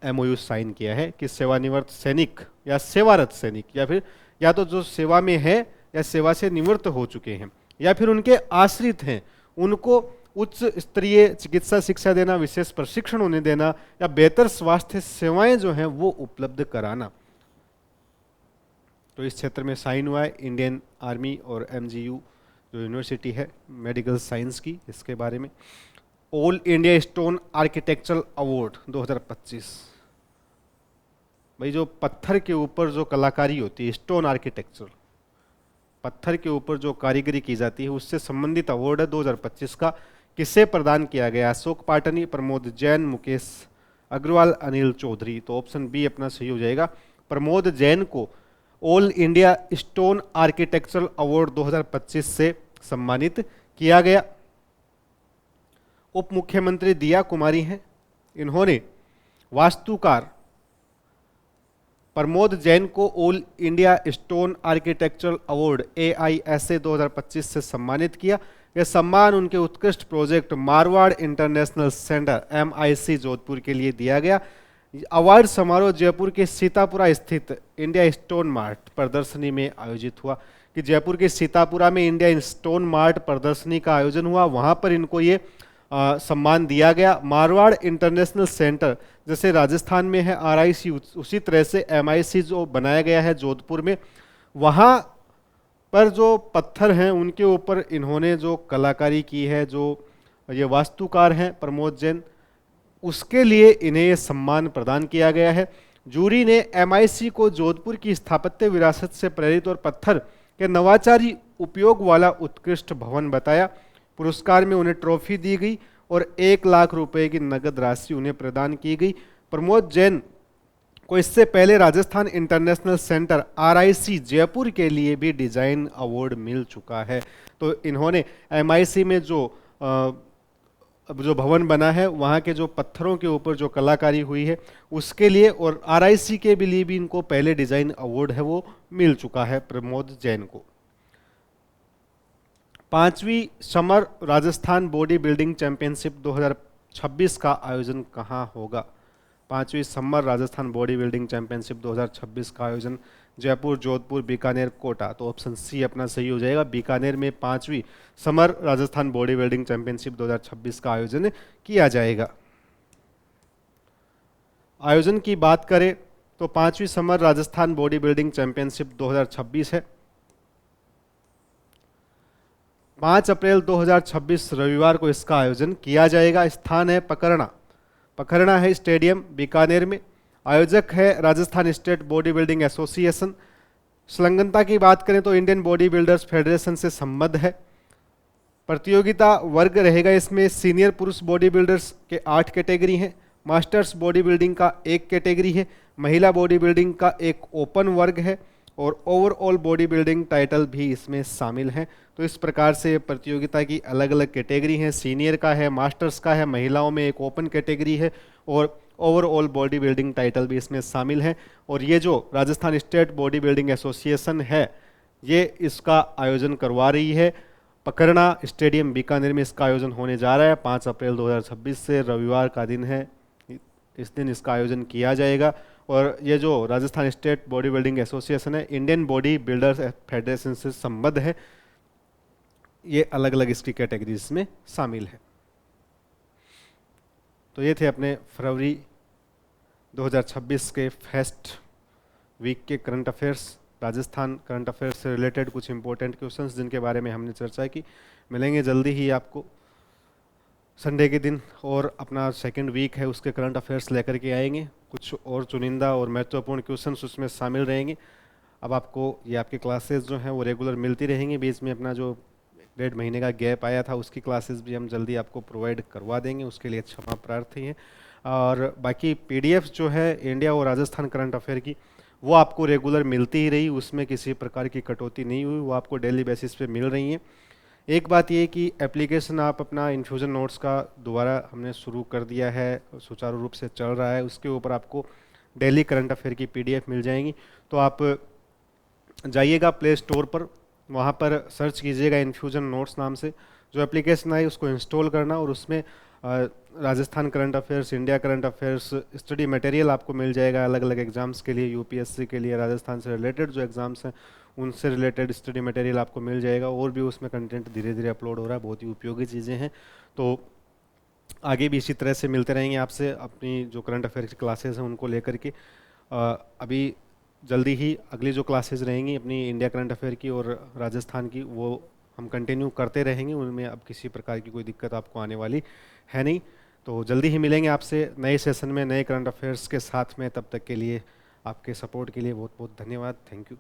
MOU साइन किया है कि सेवानिवृत्त सैनिक या सेवारत सैनिक, या फिर या तो जो सेवा में है या सेवा से निवृत्त हो चुके हैं या फिर उनके आश्रित हैं, उनको उच्च स्तरीय चिकित्सा शिक्षा देना, विशेष प्रशिक्षण उन्हें देना या बेहतर स्वास्थ्य सेवाएं जो हैं वो उपलब्ध कराना। तो इस क्षेत्र में साइन हुआ है इंडियन आर्मी और MGU जो यूनिवर्सिटी है मेडिकल साइंस की, इसके बारे में। All India stone architectural award 2025, भाई जो पत्थर के ऊपर जो कलाकारी होती है, स्टोन आर्किटेक्चर, पत्थर के ऊपर जो कारीगरी की जाती है, उससे संबंधित अवार्ड है 2025 का। किसे प्रदान किया गया? अशोक पाटनी, प्रमोद जैन, मुकेश अग्रवाल, अनिल चौधरी। तो ऑप्शन बी अपना सही हो जाएगा। प्रमोद जैन को all India stone architectural award 2025 से सम्मानित किया गया। उप मुख्यमंत्री दिया कुमारी हैं, इन्होंने वास्तुकार प्रमोद जैन को all India stone architectural award AISA 2025 से सम्मानित किया। यह सम्मान उनके उत्कृष्ट project Marwar international centre MIC Jodhpur के लिए दिया गया। अवार्ड समारोह जयपुर के सीतापुरा स्थित इंडिया स्टोन मार्ट प्रदर्शनी में आयोजित हुआ। कि जयपुर के सीतापुरा में इंडिया स्टोन मार्ट प्रदर्शनी का आयोजन हुआ, वहाँ पर इनको ये सम्मान दिया गया। मारवाड़ इंटरनेशनल सेंटर जैसे राजस्थान में है RIC, उसी तरह से MIC जो बनाया गया है जोधपुर में, वहाँ पर जो पत्थर हैं उनके ऊपर इन्होंने जो कलाकारी की है, जो ये वास्तुकार हैं प्रमोद जैन, उसके लिए इन्हें ये सम्मान प्रदान किया गया है। जूरी ने MIC को जोधपुर की स्थापत्य विरासत से प्रेरित और पत्थर के नवाचारी उपयोग वाला उत्कृष्ट भवन बताया। पुरस्कार में उन्हें ट्रॉफी दी गई और 1 लाख रुपए की नगद राशि उन्हें प्रदान की गई। प्रमोद जैन को इससे पहले Rajasthan international centre RIC Jaipur के लिए भी डिजाइन अवार्ड मिल चुका है। तो इन्होंने MIC में जो भवन बना है, वहाँ के जो पत्थरों के ऊपर जो कलाकारी हुई है उसके लिए, और RIC के लिए भी इनको पहले डिजाइन अवार्ड है वो मिल चुका है प्रमोद जैन को। 5वीं summer Rajasthan body building championship 2026 का आयोजन कहाँ होगा? 5वीं summer Rajasthan body building championship 2026 का आयोजन जयपुर, जोधपुर, बीकानेर, कोटा। तो ऑप्शन सी अपना सही हो जाएगा। बीकानेर में 5वीं summer Rajasthan body building championship 2026 का आयोजन किया जाएगा। आयोजन की बात करें तो 5वीं summer Rajasthan body building championship 2026 है। 5 अप्रैल 2026 रविवार को इसका आयोजन किया जाएगा। स्थान है पकरना है स्टेडियम बीकानेर में। आयोजक है Rajasthan state body building association. संलग्नता की बात करें तो इंडियन बॉडी बिल्डर्स फेडरेशन से संबद्ध है। प्रतियोगिता वर्ग रहेगा इसमें। सीनियर पुरुष बॉडी बिल्डर्स के 8 कैटेगरी हैं। मास्टर्स बॉडी बिल्डिंग का 1 कैटेगरी है। महिला बॉडी बिल्डिंग का एक ओपन वर्ग है और ओवरऑल बॉडी बिल्डिंग टाइटल भी इसमें शामिल हैं। तो इस प्रकार से प्रतियोगिता की अलग अलग कैटेगरी हैं। सीनियर का है, मास्टर्स का है, महिलाओं में एक ओपन कैटेगरी है और ओवरऑल बॉडी बिल्डिंग टाइटल भी इसमें शामिल है। और ये जो Rajasthan state body building association है ये इसका आयोजन करवा रही है। पकरना स्टेडियम बीकानेर में इसका आयोजन होने जा रहा है। 5 अप्रैल 2026 से रविवार का दिन है, इस दिन इसका आयोजन किया जाएगा। और ये जो Rajasthan state body building association है इंडियन बॉडी बिल्डर्स फेडरेशन से संबद्ध है। ये अलग अलग इसकी कैटेगरीज में शामिल है। तो ये थे अपने फरवरी 2026 के फर्स्ट वीक के current affairs. Rajasthan current affairs से रिलेटेड कुछ इंपॉर्टेंट क्वेश्चंस जिनके बारे में हमने चर्चा की। मिलेंगे जल्दी ही आपको संडे के दिन, और अपना सेकंड वीक है उसके करंट अफेयर्स लेकर के आएंगे। कुछ और चुनिंदा और महत्वपूर्ण क्वेश्चंस उसमें शामिल रहेंगे। अब आपको ये आपकी क्लासेस जो हैं वो रेगुलर मिलती रहेंगी। बीच में अपना जो 1.5 महीने का गैप आया था उसकी क्लासेस भी हम जल्दी आपको प्रोवाइड करवा देंगे, उसके लिए क्षमा प्रार्थी हैं। और बाकी पीडीएफ जो है इंडिया और राजस्थान करंट अफेयर की, वो आपको रेगुलर मिलती ही रही, उसमें किसी प्रकार की कटौती नहीं हुई, वो आपको डेली बेसिस पे मिल रही हैं। एक बात ये कि एप्लीकेशन आप अपना इन्फ्यूज़न नोट्स का दोबारा हमने शुरू कर दिया है, सुचारू रूप से चल रहा है, उसके ऊपर आपको डेली करंट अफेयर की पीडीएफ मिल जाएंगी। तो आप जाइएगा प्ले स्टोर पर, वहाँ पर सर्च कीजिएगा इन्फ्यूज़न नोट्स नाम से, जो एप्लीकेशन आई उसको इंस्टॉल करना, और उसमें Rajasthan current affairs, India current affairs study material आपको मिल जाएगा अलग अलग एग्जाम्स के लिए, यूपीएससी के लिए, राजस्थान से रिलेटेड जो एग्ज़ाम्स हैं उनसे रिलेटेड स्टडी मटेरियल आपको मिल जाएगा। और भी उसमें कंटेंट धीरे धीरे अपलोड हो रहा है, बहुत ही उपयोगी चीज़ें हैं। तो आगे भी इसी तरह से मिलते रहेंगे आपसे, अपनी जो करंट अफेयर की क्लासेस हैं उनको लेकर के। अभी जल्दी ही अगली जो क्लासेस रहेंगी अपनी इंडिया करंट अफेयर की और राजस्थान की, वो हम कंटिन्यू करते रहेंगे, उनमें अब किसी प्रकार की कोई दिक्कत आपको आने वाली है नहीं। तो जल्दी ही मिलेंगे आपसे नए सेशन में नए करंट अफेयर्स के साथ में। तब तक के लिए आपके सपोर्ट के लिए बहुत बहुत धन्यवाद। Thank you.